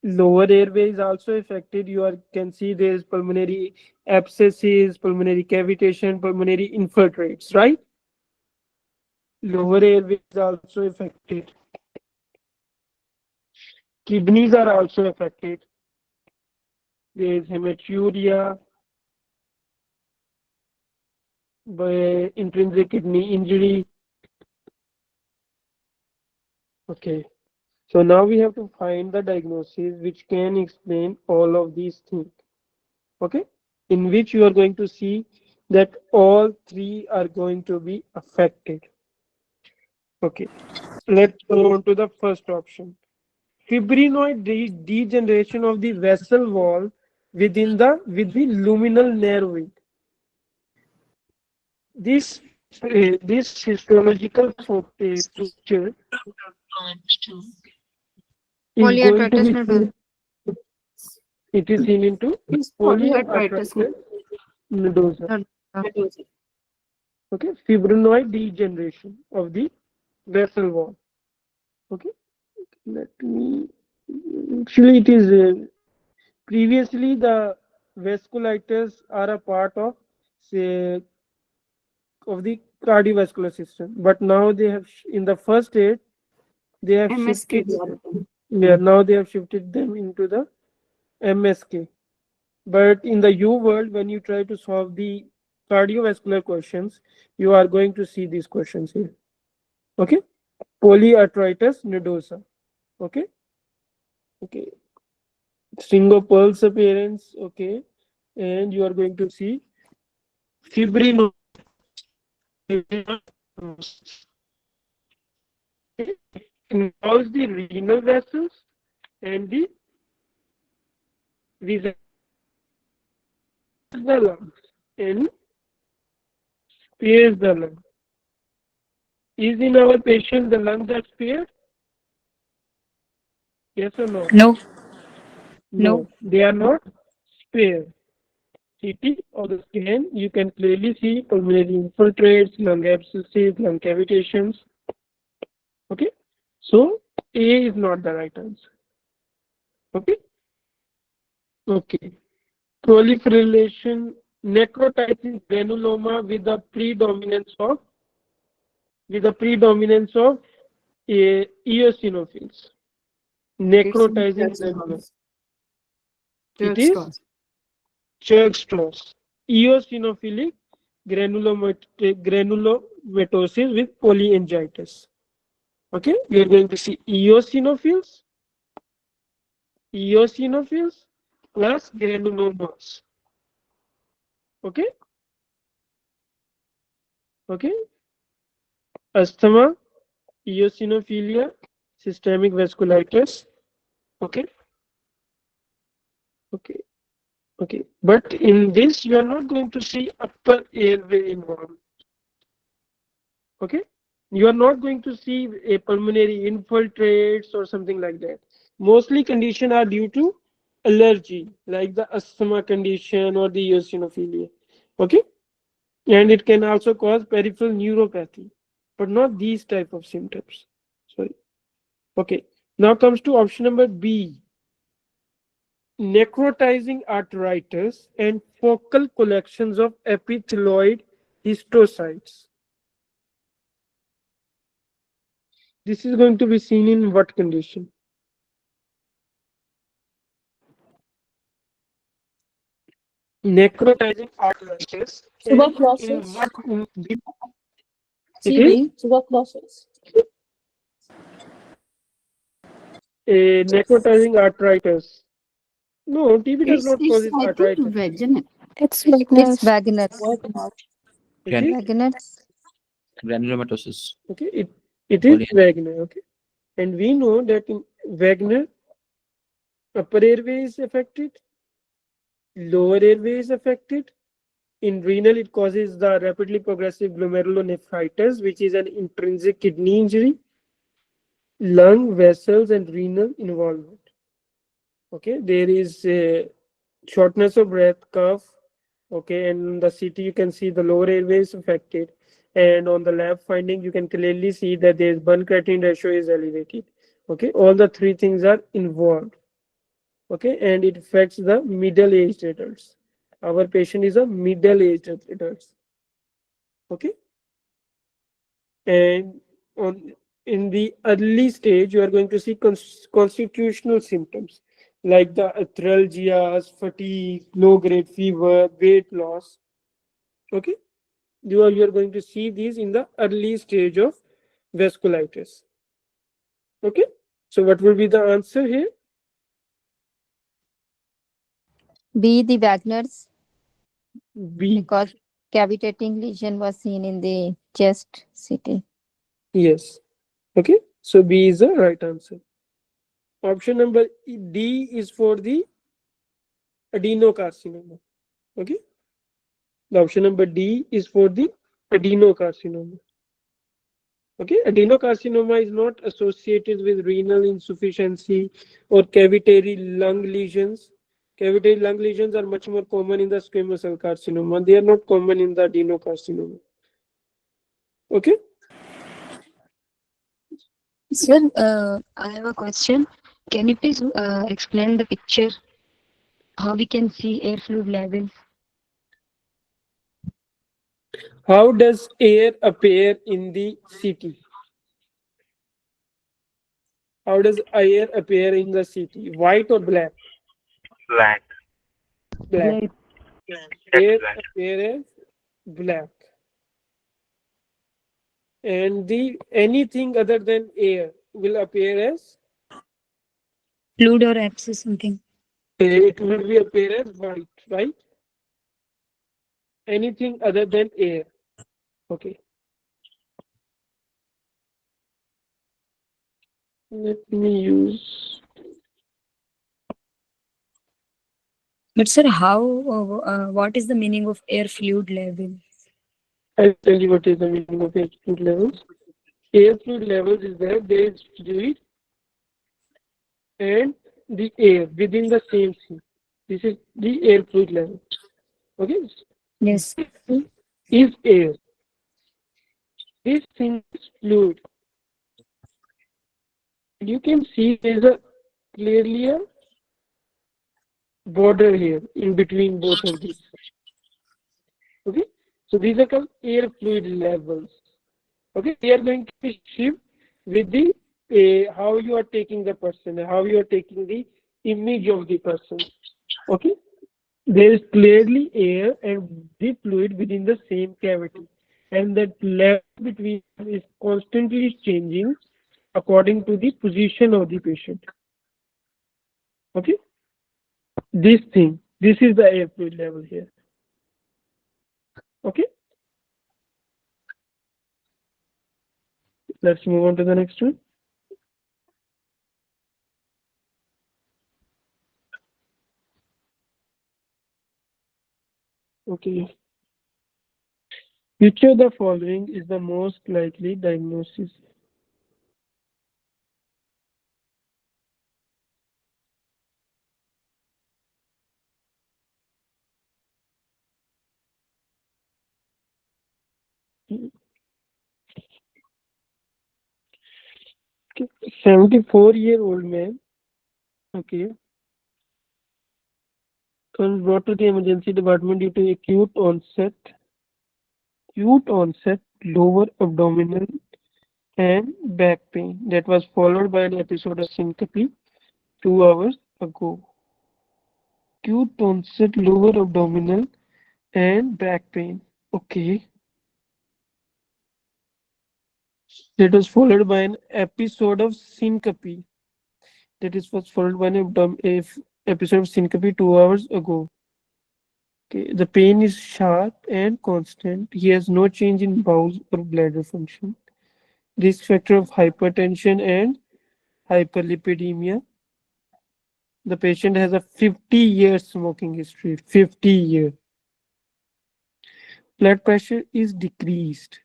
Speaker 3: Lower airway is also affected. You can see there is pulmonary abscesses, pulmonary cavitation, pulmonary infiltrates, right? Lower airway is also affected. Kidneys are also affected. There is hematuria by intrinsic kidney injury. Okay. So now we have to find the diagnosis which can explain all of these things. Okay. In which you are going to see that all three are going to be affected. Okay. Let's go on to the first option. Fibrinoid degeneration of the vessel wall with the luminal narrowing. This histological picture is going to
Speaker 6: Polyarteritis
Speaker 3: be
Speaker 6: nodosa.
Speaker 3: seen, it is seen into
Speaker 6: Polyarteritis
Speaker 3: polyarteritis nodosa.
Speaker 6: nodosa.
Speaker 3: Okay, fibrinoid degeneration of the vessel wall. Okay, let me. Actually, it is previously the vasculitis are a part of say of the cardiovascular system, but now they have in the first aid they have
Speaker 6: MSK.
Speaker 3: shifted. Yeah, now they have shifted them into the MSK. But in the U world, when you try to solve the cardiovascular questions, you are going to see these questions here. Okay, polyarteritis nodosa. Okay, okay, pulse appearance. Okay, and you are going to see fibrinosis. Okay, involves the renal vessels and the lungs and spares the lung. Is in our patient the lungs are spared? Yes or no?
Speaker 10: No.
Speaker 3: No, they are not spared. CT of the scan, you can clearly see pulmonary infiltrates, lung abscesses, lung cavitations. Okay, so A is not the right answer. Okay, okay. Proliferation, necrotizing granuloma with the predominance of eosinophils. Necrotizing granuloma. It is Church-Strauss. Eosinophilic granulomatosis with polyangiitis. Okay, we are going to see eosinophils plus granulomas. Okay, okay. Asthma, eosinophilia, systemic vasculitis. Okay, okay, Okay, but in this you are not going to see upper airway involved. Okay, you are not going to see a pulmonary infiltrates or something like that. Mostly condition are due to allergy, like the asthma condition or the eosinophilia. Okay, and it can also cause peripheral neuropathy, but not these type of symptoms. Sorry. Okay, now comes to option number B, necrotizing arteritis and focal collections of epithelioid histiocytes. This is going to be seen in what condition? Necrotizing arteritis. And in
Speaker 7: Tuberculosis.
Speaker 3: what it is?
Speaker 7: TB, tuberculosis.
Speaker 3: A necrotizing arteritis. No, TB does not
Speaker 6: It's
Speaker 3: cause
Speaker 6: I think
Speaker 3: arteritis.
Speaker 6: vaginal.
Speaker 7: It's
Speaker 4: It's
Speaker 7: vagus.
Speaker 4: vaginous.
Speaker 3: It is
Speaker 4: Vaginous.
Speaker 9: Granulomatosis.
Speaker 3: okay. It is
Speaker 9: Polyandry.
Speaker 3: vaginal. Okay, and we know that in vaginal, upper airway is affected, lower airway is affected. In renal, it causes the rapidly progressive glomerulonephritis, which is an intrinsic kidney injury, lung, vessels, and renal involvement. Okay, there is shortness of breath, cough. Okay, and in the CT, you can see the lower airway is affected. And on the lab finding, you can clearly see that there is bun creatinine ratio is elevated. Okay, all the three things are involved. Okay, and it affects the middle-aged adults. Our patient is a middle-aged adult. Okay, and on in the early stage, you are going to see constitutional symptoms like the arthralgias, fatigue, low-grade fever, weight loss. Okay, you are going to see these in the early stage of vasculitis. Okay, so what will be the answer here?
Speaker 4: B, the Wagner's,
Speaker 3: B.
Speaker 4: because cavitating lesion was seen in the chest CT.
Speaker 3: Yes. Okay, so B is the right answer. Option number D is for the adenocarcinoma. Okay, the option number D is for the adenocarcinoma. Okay, adenocarcinoma is not associated with renal insufficiency or cavitary lung lesions. Cavitary lung lesions are much more common in the squamous cell carcinoma. They are not common in the adenocarcinoma. Okay,
Speaker 4: Sir, I have a question. Can you please explain the picture, how we can see air fluid levels?
Speaker 3: how does air appear in the CT? How does air appear in the CT? White or black?
Speaker 5: Black.
Speaker 3: Black.
Speaker 4: Like,
Speaker 3: Air
Speaker 5: Black.
Speaker 3: appear as black. And the anything other than air will appear as
Speaker 4: fluid or abscess something.
Speaker 3: it will be appear as white, right? Anything other than air. Okay. Let me use.
Speaker 4: But sir, how, what is the meaning of air fluid level?
Speaker 3: I'll tell you what is the meaning of air fluid levels. Air fluid levels is that there is fluid and the air within the same thing. This is the air fluid level. Okay.
Speaker 4: Yes.
Speaker 3: This is air. This thing is fluid. You can see there's a clearly a border here in between both of these. Okay, so these are called air fluid levels. Okay, we are going to shift with the how you are taking the person, how you are taking the image of the person. Okay, there is clearly air and the fluid within the same cavity, and that level between them is constantly changing according to the position of the patient. Okay, this is the air fluid level here. Okay, let's move on to the next one. Okay. Which of the following is the most likely diagnosis? Okay. 74-year-old man, okay, was brought to the emergency department due to acute onset lower abdominal and back pain that was followed by an episode of syncope 2 hours ago. Acute onset lower abdominal and back pain. Okay. That was followed by an episode of syncope. That is was followed by an episode of syncope 2 hours ago. Okay. The pain is sharp and constant. He has no change in bowel or bladder function. Risk factor of hypertension and hyperlipidemia. The patient has a 50-year smoking history. 50-year. Blood pressure is decreased.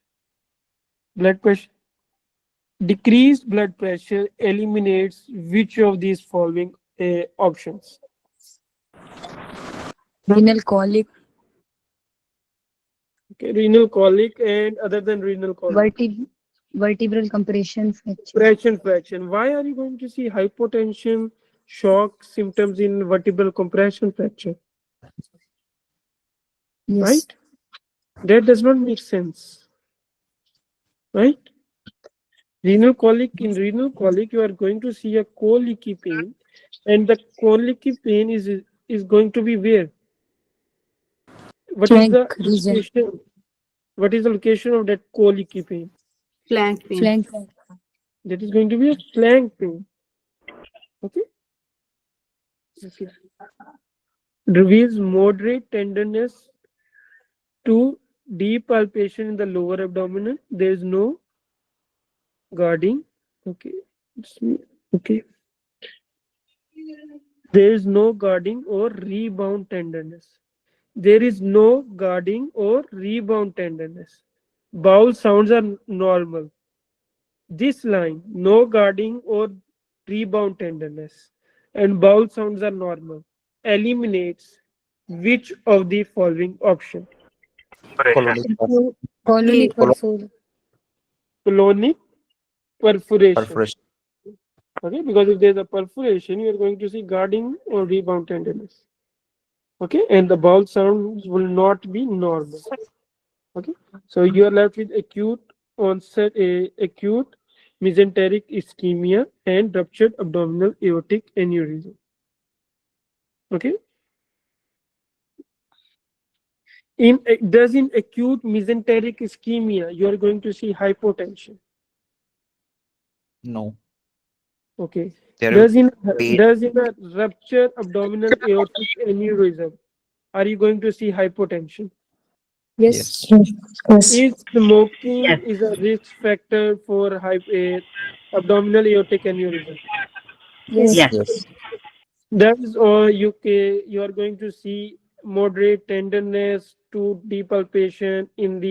Speaker 3: Blood pressure Decreased blood pressure eliminates which of these following options?
Speaker 4: Renal colic,
Speaker 3: Okay, renal colic and other than renal colic.
Speaker 4: vertebral compression fracture.
Speaker 3: Fraction. Why are you going to see hypotension, shock symptoms in vertebral compression fracture?
Speaker 4: Yes.
Speaker 3: Right? That does not make sense. Right? In renal colic, you are going to see a colicky pain, and the colicky pain is going to be where? What is the
Speaker 4: Flank region.
Speaker 3: location? What is the location of that colicky pain?
Speaker 6: Flank pain.
Speaker 4: Flank.
Speaker 3: That is going to be a flank pain. Okay. Okay. Reveals moderate tenderness to deep palpation in the lower abdomen. There is no guarding. Okay. Okay. There is no guarding or rebound tenderness. There is no guarding or rebound tenderness. Bowel sounds are normal. This line, no guarding or rebound tenderness, and bowel sounds are normal, eliminates which of the following option?
Speaker 9: Colonic
Speaker 4: Colonic
Speaker 3: Colonic perforation.
Speaker 9: perforation.
Speaker 3: Okay, because if there's a perforation, you are going to see guarding or rebound tenderness. Okay, and the bowel sounds will not be normal. Okay, so you are left with acute acute mesenteric ischemia and ruptured abdominal aortic aneurysm. Okay, in acute mesenteric ischemia you are going to see hypotension?
Speaker 9: No.
Speaker 3: Okay,
Speaker 9: There
Speaker 3: does in
Speaker 9: pain.
Speaker 3: a ruptured abdominal aortic aneurysm are you going to see hypotension?
Speaker 4: Yes.
Speaker 3: Is smoking is a risk factor for abdominal aortic aneurysm?
Speaker 4: Yes.
Speaker 9: Yes.
Speaker 3: Does or you are going to see moderate tenderness to depalpation in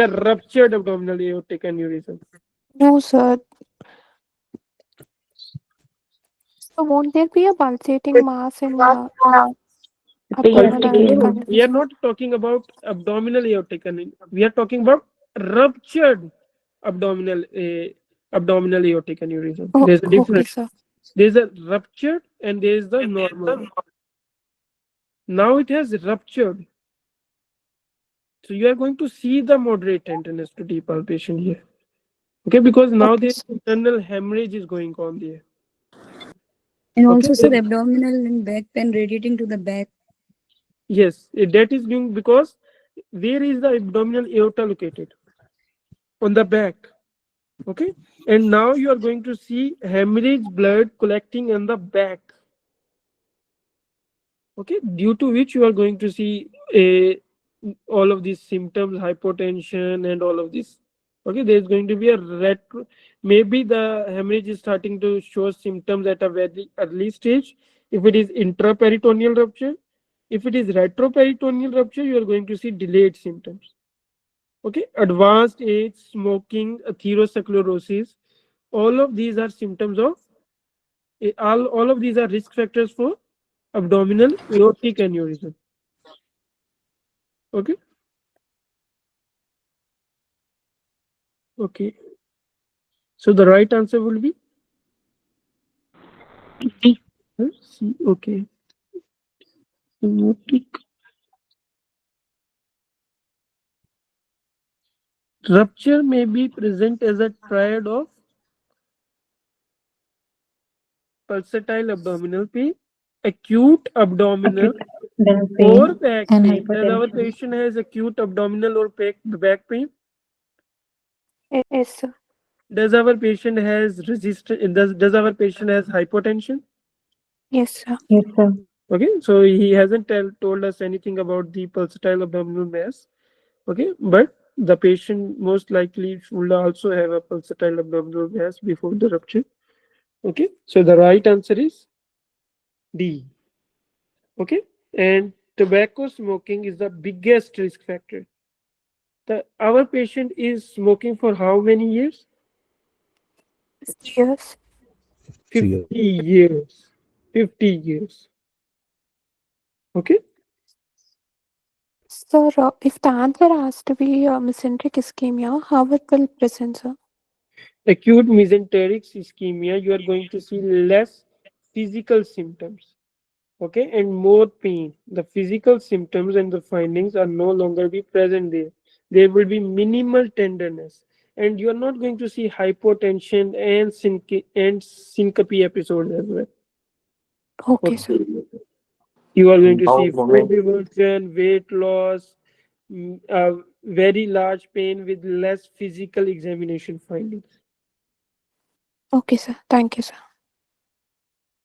Speaker 3: a ruptured abdominal aortic aneurysm?
Speaker 10: No, sir. So won't there be a pulsating mass in the abdominal aortic
Speaker 3: No, we are
Speaker 10: aneurysm?
Speaker 3: not talking about abdominal aortic aneurysm. We are talking about ruptured abdominal abdominal aortic aneurysm.
Speaker 10: Oh,
Speaker 3: There's a
Speaker 10: okay,
Speaker 3: difference.
Speaker 10: sir.
Speaker 3: There's a ruptured and there is the normal. Now it has ruptured. So you are going to see the moderate tenderness to depalpation here. Okay, because now
Speaker 10: Okay,
Speaker 3: the
Speaker 10: sir.
Speaker 3: internal hemorrhage is going on there.
Speaker 4: And
Speaker 3: Okay.
Speaker 4: also, sir, abdominal and back pain radiating to the back.
Speaker 3: Yes, that is going because where is the abdominal aorta located? On the back. Okay, and now you are going to see hemorrhage blood collecting on the back. Okay, due to which you are going to see all of these symptoms, hypotension and all of this. Okay, there is going to be a maybe the hemorrhage is starting to show symptoms at a very early stage if it is intraperitoneal rupture, If it is retroperitoneal rupture, you are going to see delayed symptoms. Okay, advanced age, smoking, atherosclerosis, all of these are symptoms of all of these are risk factors for abdominal aortic aneurysm. Okay. Okay. So the right answer will be C. Okay. Aortic. Rupture may be present as a triad of pulsatile abdominal pain, acute abdominal or back
Speaker 6: and
Speaker 3: pain. Does our
Speaker 6: hypertension.
Speaker 3: patient has acute abdominal or back pain?
Speaker 10: Yes, sir.
Speaker 3: Does our patient has does our patient has hypertension?
Speaker 10: Yes, sir.
Speaker 6: Yes, sir.
Speaker 3: Okay, so he hasn't told us anything about the pulsatile abdominal mass. Okay, but the patient most likely will also have a pulsatile abdominal mass before the rupture. Okay, so the right answer is D. Okay, and tobacco smoking is the biggest risk factor. Our patient is smoking for how many years?
Speaker 10: Yes.
Speaker 3: 50 years. 50 years. Okay.
Speaker 10: Sir, if the answer has to be mesenteric ischemia, how it will present, sir?
Speaker 3: Acute mesenteric ischemia, you are going to see less physical symptoms. Okay, and more pain. The physical symptoms and the findings are no longer be present there. There will be minimal tenderness, and you are not going to see hypotension and syncope episodes as well.
Speaker 10: Okay, sir.
Speaker 3: Okay. You are going to see food reversion, weight loss, very large pain with less physical examination findings.
Speaker 10: Okay, sir. Thank you, sir.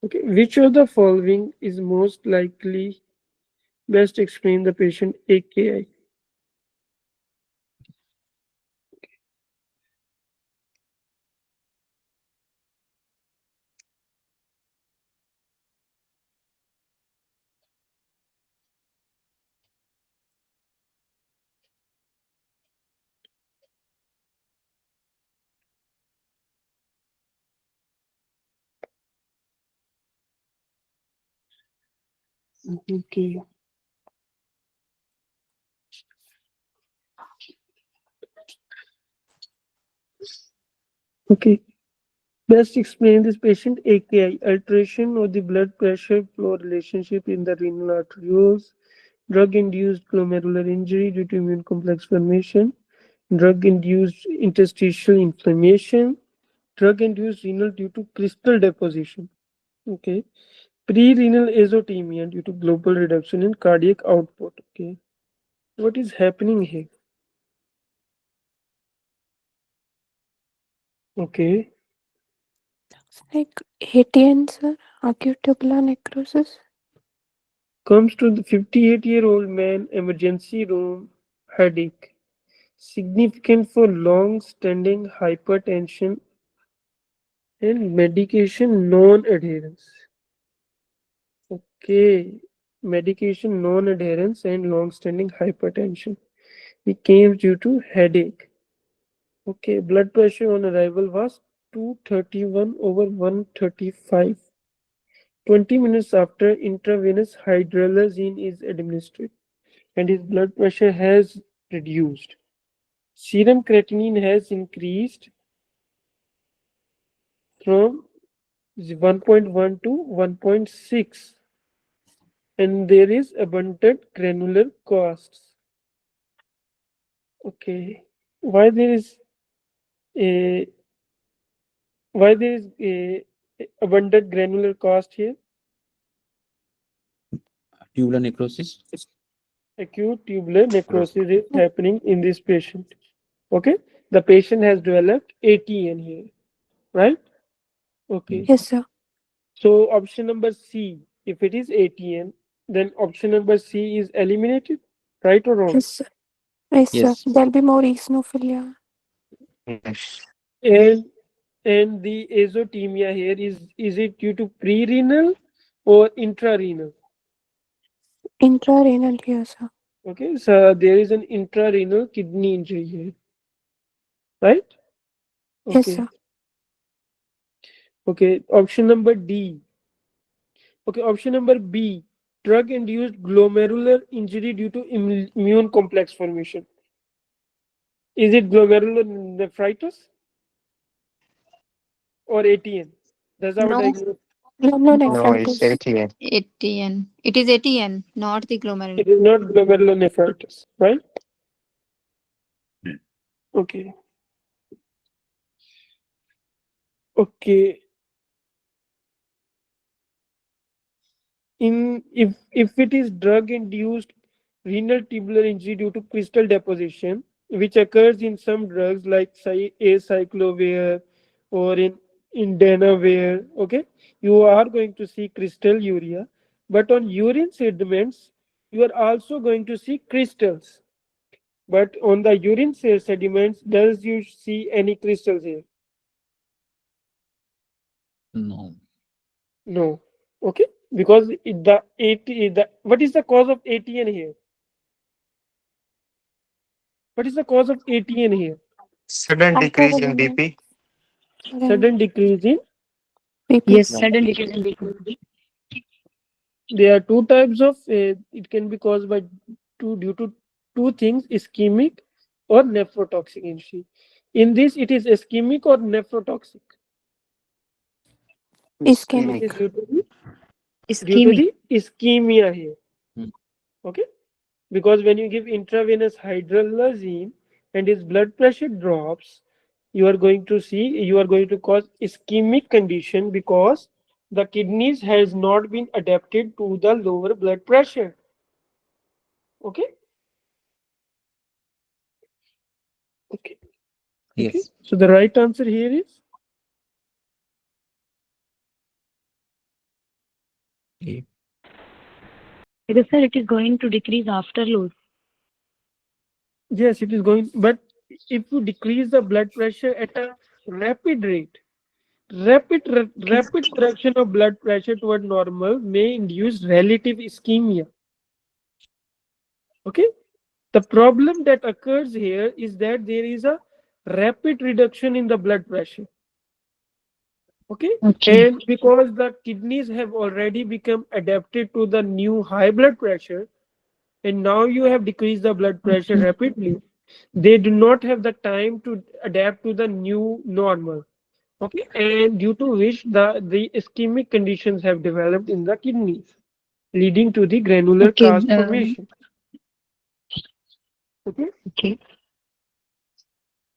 Speaker 3: Okay, which of the following is most likely best explain the patient AKI? Okay. Okay. Best explain this patient AKI, alteration of the blood pressure flow relationship in the renal arterioles, drug-induced glomerular injury due to immune complex formation, drug-induced interstitial inflammation, drug-induced renal due to crystal deposition. Okay. Pre-renal azotemia due to global reduction in cardiac output. Okay. What is happening here? Okay.
Speaker 10: It's like ATN, sir. Acute tubular necrosis.
Speaker 3: Comes to the 58-year-old man, emergency room, headache. Significant for long-standing hypertension and medication non-adherence. Okay. Medication non-adherence and long-standing hypertension. He came due to headache. Okay. Blood pressure on arrival was 231/135. 20 minutes after intravenous hydralazine is administered and his blood pressure has reduced. Serum creatinine has increased from 1.1 to 1.6 and there is abundant granular costs. Okay. Why there is a abundant granular cost here?
Speaker 9: Tubular necrosis.
Speaker 3: Acute tubular necrosis is happening in this patient. Okay. The patient has developed ATN here, right? Okay.
Speaker 10: Yes, sir.
Speaker 3: So option number C, if it is ATN, then option number C is eliminated, right or wrong?
Speaker 10: Yes, sir. Yes, sir.
Speaker 9: Yes.
Speaker 10: There'll be more eosinophilia.
Speaker 3: And the azotemia here is it due to pre-renal or intrarenal?
Speaker 10: Intrarenal here, sir.
Speaker 3: Okay, so there is an intrarenal kidney injury here, right?
Speaker 10: Yes,
Speaker 3: Okay,
Speaker 10: sir.
Speaker 3: okay. Option number D. Okay, option number B. Drug-induced glomerular injury due to immune complex formation. Is it glomerular nephritis or ATN? That's our
Speaker 6: No,
Speaker 3: diagnosis.
Speaker 10: Glomerulonephritis.
Speaker 11: No, it's ATN.
Speaker 6: ATN. It is ATN, not the glomerular.
Speaker 3: It is not glomerular nephritis, right? Okay. Okay. If it is drug induced renal tubular injury due to crystal deposition, which occurs in some drugs like acyclovir or in danavir, okay, you are going to see crystal urea, but on urine sediments you are also going to see crystals. But on the urine sediments, does you see any crystals here?
Speaker 9: No.
Speaker 3: No. Okay, because what is the cause of ATN here? What is the cause of ATN here?
Speaker 11: Sudden decrease in
Speaker 10: Hyperbilirubinemia.
Speaker 11: BP.
Speaker 3: Sudden decrease in.
Speaker 10: BP.
Speaker 4: Yes,
Speaker 11: No.
Speaker 4: sudden decrease in BP.
Speaker 3: There are two types of. It can be caused by due to two things: ischemic or nephrotoxic injury. In this, it is ischemic or nephrotoxic.
Speaker 10: Ischemic.
Speaker 3: It is due to
Speaker 4: Ischemic.
Speaker 3: the ischemia here.
Speaker 9: Hmm.
Speaker 3: Okay, because when you give intravenous hydralazine and his blood pressure drops, you are going to cause ischemic condition because the kidneys has not been adapted to the lower blood pressure. Okay. Okay. Okay.
Speaker 9: Yes.
Speaker 3: So the right answer here is
Speaker 9: A.
Speaker 4: Because sir, it is going to decrease after load.
Speaker 3: yes, it is going. But if you decrease the blood pressure at a rapid rate, rapid correction of blood pressure toward normal may induce relative ischemia. Okay. The problem that occurs here is that there is a rapid reduction in the blood pressure. Okay.
Speaker 4: Okay.
Speaker 3: And because the kidneys have already become adapted to the new high blood pressure, and now you have decreased the blood pressure
Speaker 4: Okay.
Speaker 3: rapidly, they do not have the time to adapt to the new normal. Okay. And due to which the ischemic conditions have developed in the kidneys, leading to the granular
Speaker 4: Okay.
Speaker 3: transformation. Okay.
Speaker 4: Okay.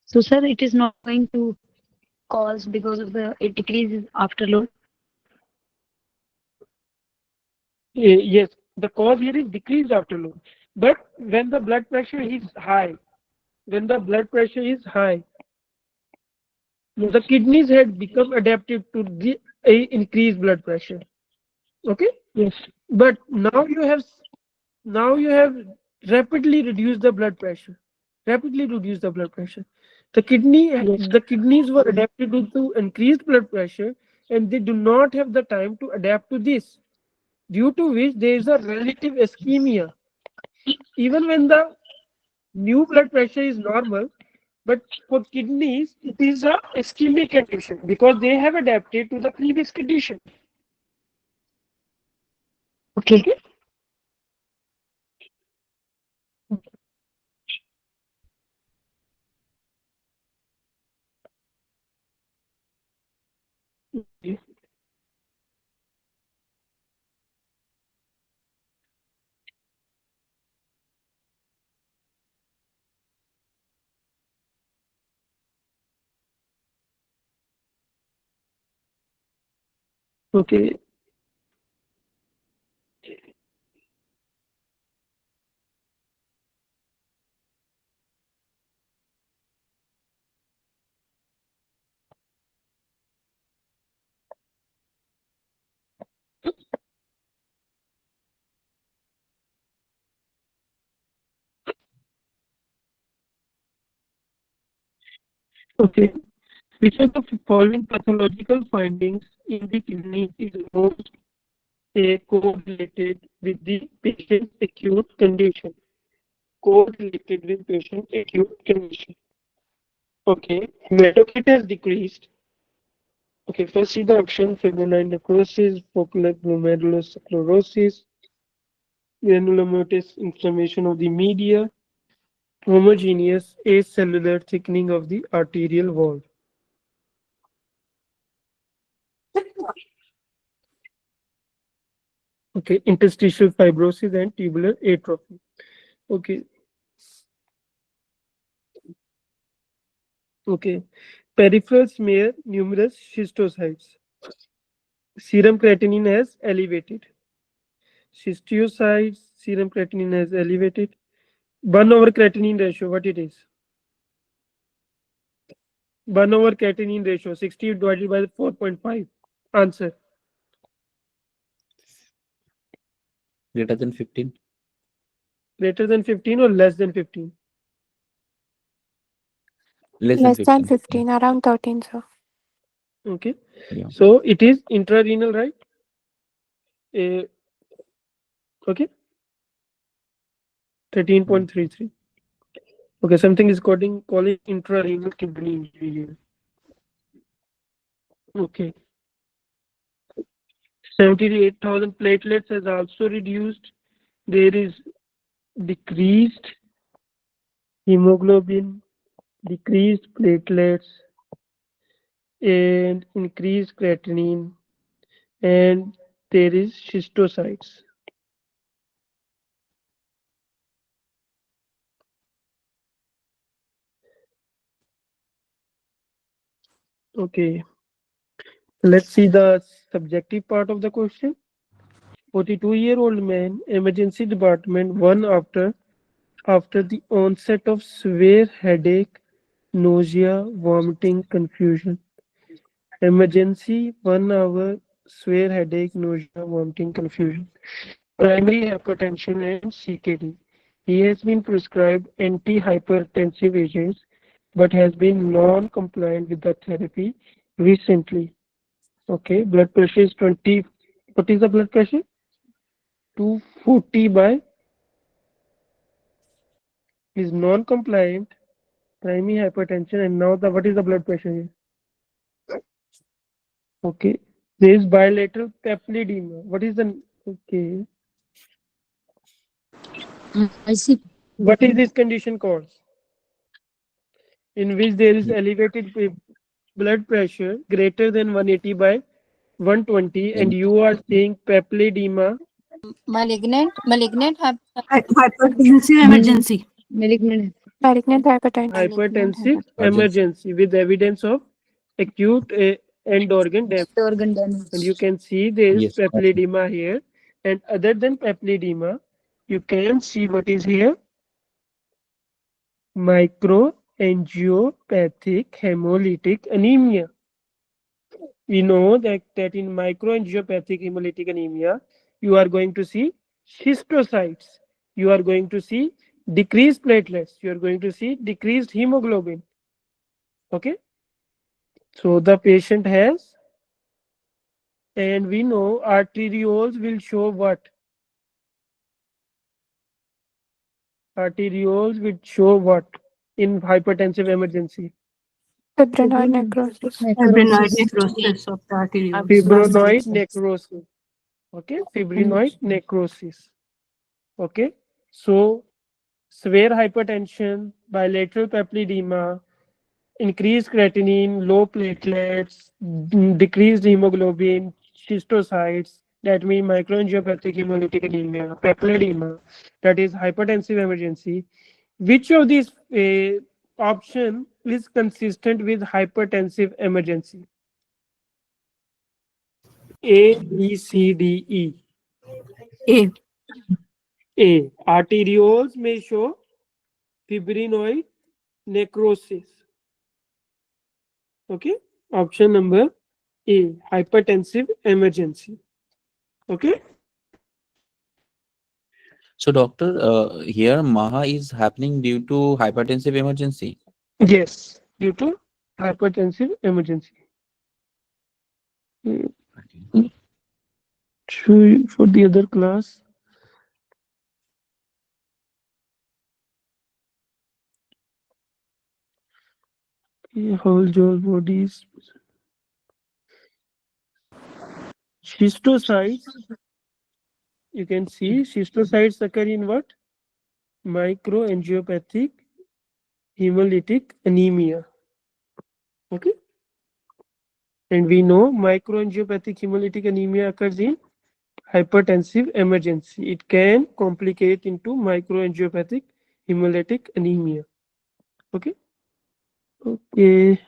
Speaker 4: So sir, it is not going to cause because of the it decreases after load.
Speaker 3: Yes, the cause here is decreased after load. But when the blood pressure is high, when the blood pressure is high, the kidneys had become adapted to the increased blood pressure. Okay.
Speaker 4: Yes.
Speaker 3: But now you have rapidly reduced the blood pressure. Rapidly reduced the blood pressure.
Speaker 4: Yes.
Speaker 3: The kidneys were adapted to increased blood pressure, and they do not have the time to adapt to this, due to which there is a relative ischemia. Even when the new blood pressure is normal, but for kidneys, it is a ischemic condition because they have adapted to the previous condition.
Speaker 4: Okay.
Speaker 3: Okay. Okay. Okay. Which of the following pathological findings in the kidney is most correlated with the patient's acute condition. Correlated with patient acute condition. Okay, hematocrit has decreased. Okay, first see the option: fibrinoid necrosis, focal glomerulosclerosis, granulomatous inflammation of the media, homogeneous acellular thickening of the arterial wall. Okay, interstitial fibrosis and tubular atrophy. Okay. Okay. Peripheral smear numerous schistocytes. Serum creatinine has elevated. Schistocytes, serum creatinine has elevated. 1 over creatinine ratio, what it is? 1 over creatinine ratio, 60 divided by 4.5. Answer.
Speaker 9: Greater than 15.
Speaker 3: Greater than 15 or less than 15?
Speaker 9: Less
Speaker 10: Less
Speaker 9: than
Speaker 10: than
Speaker 9: 15.
Speaker 10: 15, around 13, sir.
Speaker 3: Okay.
Speaker 9: Yeah.
Speaker 3: So it is intrarenal, right? Okay. 13.33. Okay, something is calling intrarenal kidney injury here. Okay. 78,000 platelets has also reduced. There is decreased hemoglobin, decreased platelets, and increased creatinine, and there is schistocytes. Okay, let's see the subjective part of the question. 42-year-old man, emergency department, one after the onset of severe headache, nausea, vomiting, confusion. Emergency, 1 hour, severe headache, nausea, vomiting, confusion. Primary hypertension and CKD. He has been prescribed antihypertensive agents but has been non-compliant with the therapy recently. Okay, blood pressure is 20. What is the blood pressure? 240 by is non-compliant, primary hypertension, and now the what is the blood pressure here? Okay, there is bilateral papilledema. What is the okay?
Speaker 4: I see.
Speaker 3: What is this condition called? In which there is elevated blood pressure greater than 180 by 120, and you are saying papilledema.
Speaker 6: Malignant
Speaker 7: Hypertensive emergency.
Speaker 4: Malignant.
Speaker 10: Malignant hypertension.
Speaker 3: Hypertensive emergency with evidence of acute end organ damage.
Speaker 4: Organ damage.
Speaker 3: And you can see there is
Speaker 9: Yes.
Speaker 3: papilledema here. And other than papilledema, you can see what is here. Microangiopathic hemolytic anemia. We know that in microangiopathic hemolytic anemia, you are going to see schistocytes. You are going to see decreased platelets. You are going to see decreased hemoglobin. Okay. So the patient has, and we know arterioles will show what? Arterioles will show what in hypertensive emergency?
Speaker 10: Fibrinoid necrosis.
Speaker 7: Fibrinoid necrosis of the arterioles.
Speaker 3: Fibrinoid necrosis. Okay, fibrinoid necrosis. Okay, so severe hypertension, bilateral papilledema, increased creatinine, low platelets, decreased hemoglobin, schistocytes, that means microangiopathic hemolytic anemia, papilledema, that is hypertensive emergency. Which of these option is consistent with hypertensive emergency? A, B, C, D, E.
Speaker 7: A.
Speaker 3: A. Arterioles may show fibrinoid necrosis. Okay. Option number A. Hypertensive emergency. Okay.
Speaker 9: So, doctor, here Maha is happening due to hypertensive emergency.
Speaker 3: Yes. Due to hypertensive emergency. show you for the other class. Whole Joel bodies. Schistocytes. You can see schistocytes occur in what? Microangiopathic hemolytic anemia. Okay. And we know microangiopathic hemolytic anemia occurs in hypertensive emergency. It can complicate into microangiopathic hemolytic anemia. Okay. Okay.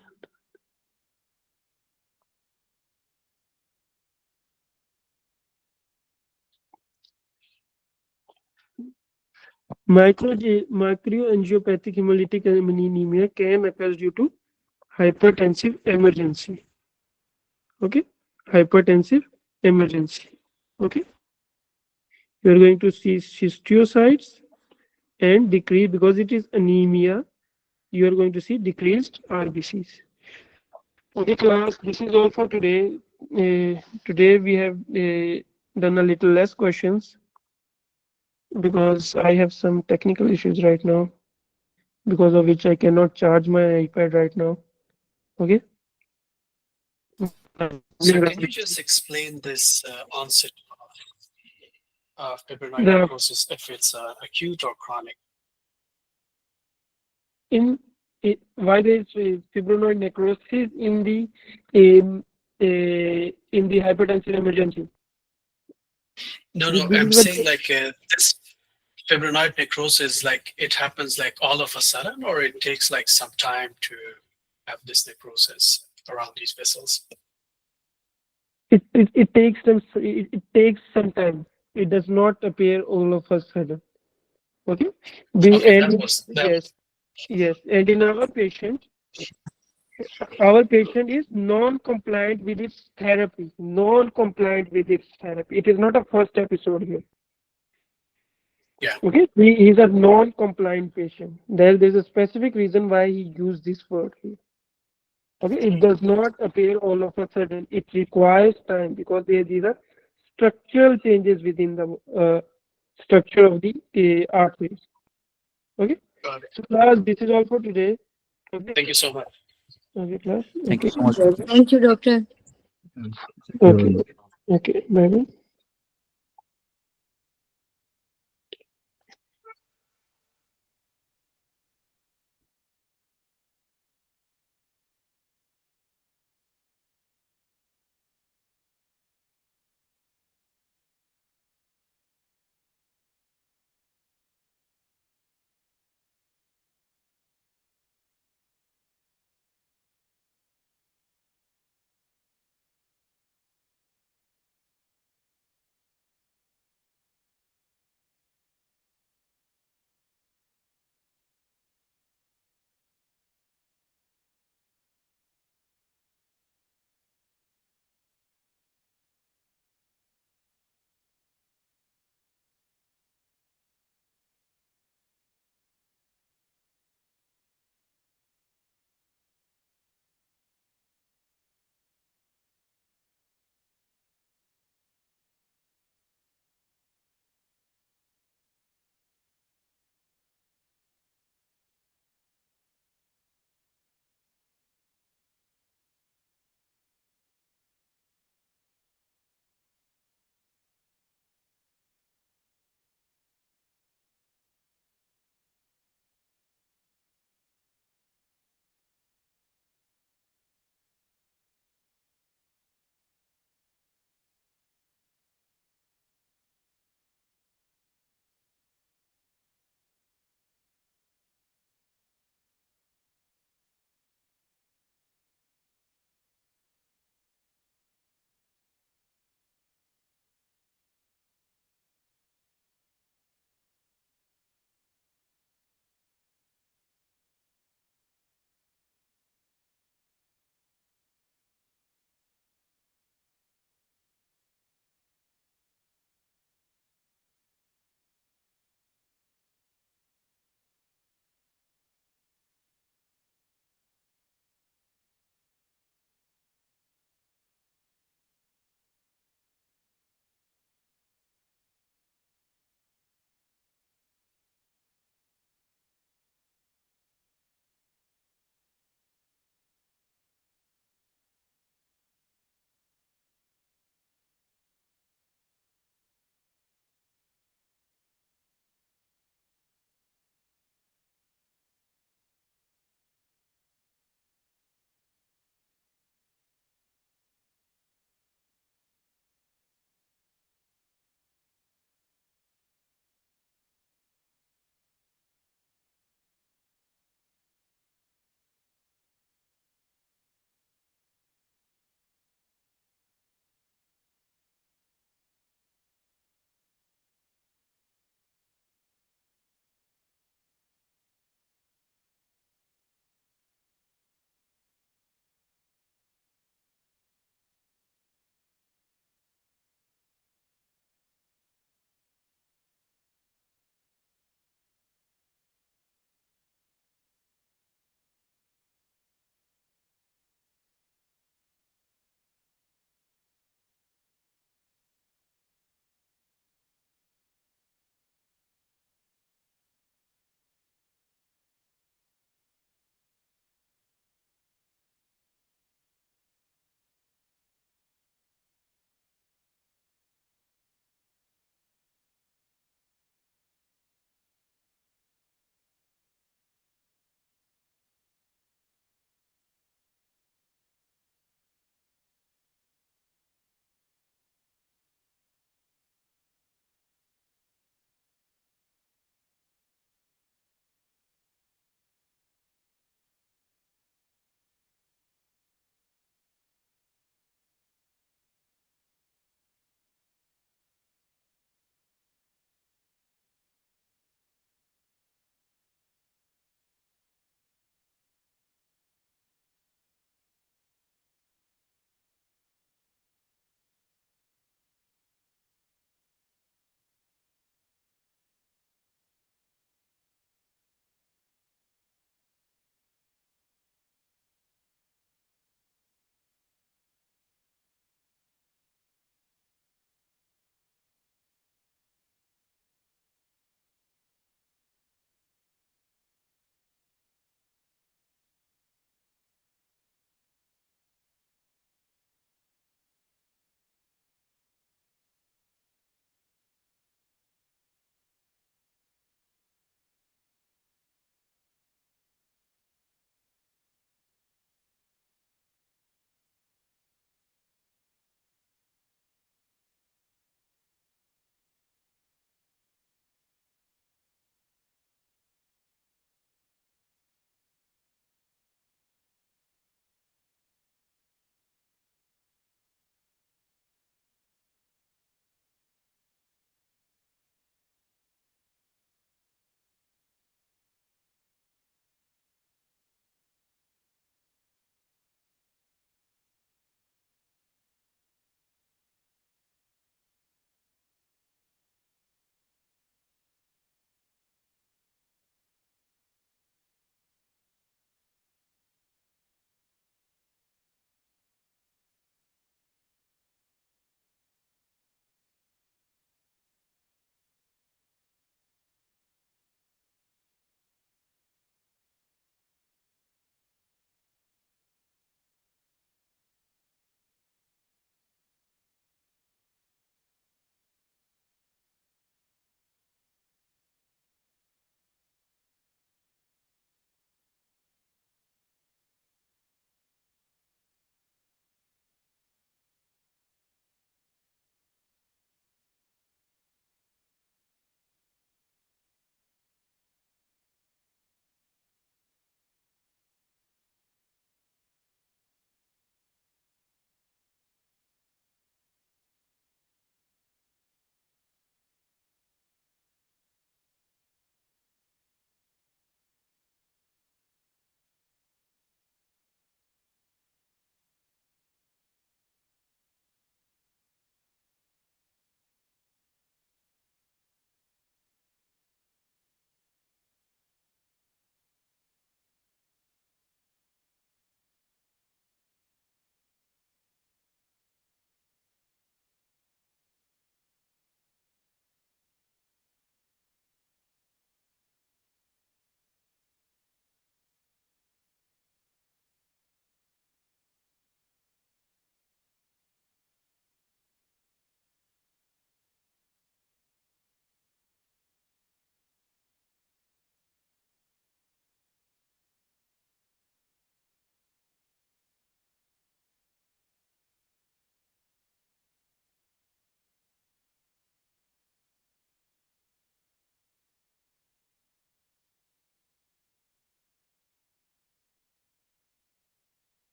Speaker 3: Microangiopathic hemolytic anemia can occur due to hypertensive emergency. Okay. Hypertensive emergency. Okay. You are going to see histiocytes and decrease because it is anemia. You are going to see decreased RBCs. Okay, class, this is all for today. Today we have done a little less questions because I have some technical issues right now, because of which I cannot charge my iPad right now. Okay.
Speaker 12: So can you just explain this onset of fibrinoid
Speaker 3: The
Speaker 12: necrosis, if it's acute or chronic?
Speaker 3: why there is fibrinoid necrosis in the hypertensive emergency?
Speaker 12: No,
Speaker 3: This
Speaker 12: I'm
Speaker 3: is what
Speaker 12: saying like this fibrinoid necrosis, like it happens like all of a sudden, or it takes like some time to have this necrosis around these vessels.
Speaker 3: it takes some time. It does not appear all of a sudden. Okay.
Speaker 12: Okay,
Speaker 3: And yes, and in our patient is non-compliant with its therapy. Non-compliant with its therapy. It is not a first episode here.
Speaker 12: Yeah.
Speaker 3: Okay. He is a non-compliant patient. There's a specific reason why he used this word here. Okay. It does not appear all of a sudden. It requires time because these are structural changes within the structure of the arteries. Okay.
Speaker 12: Got it.
Speaker 3: So class, this is all for today. Okay.
Speaker 12: Thank you so much.
Speaker 3: Okay, class.
Speaker 9: Thank you
Speaker 3: Okay.
Speaker 9: so much.
Speaker 4: Thank you, doctor.
Speaker 3: Okay. Okay. Bye.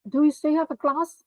Speaker 13: Do we still have a class?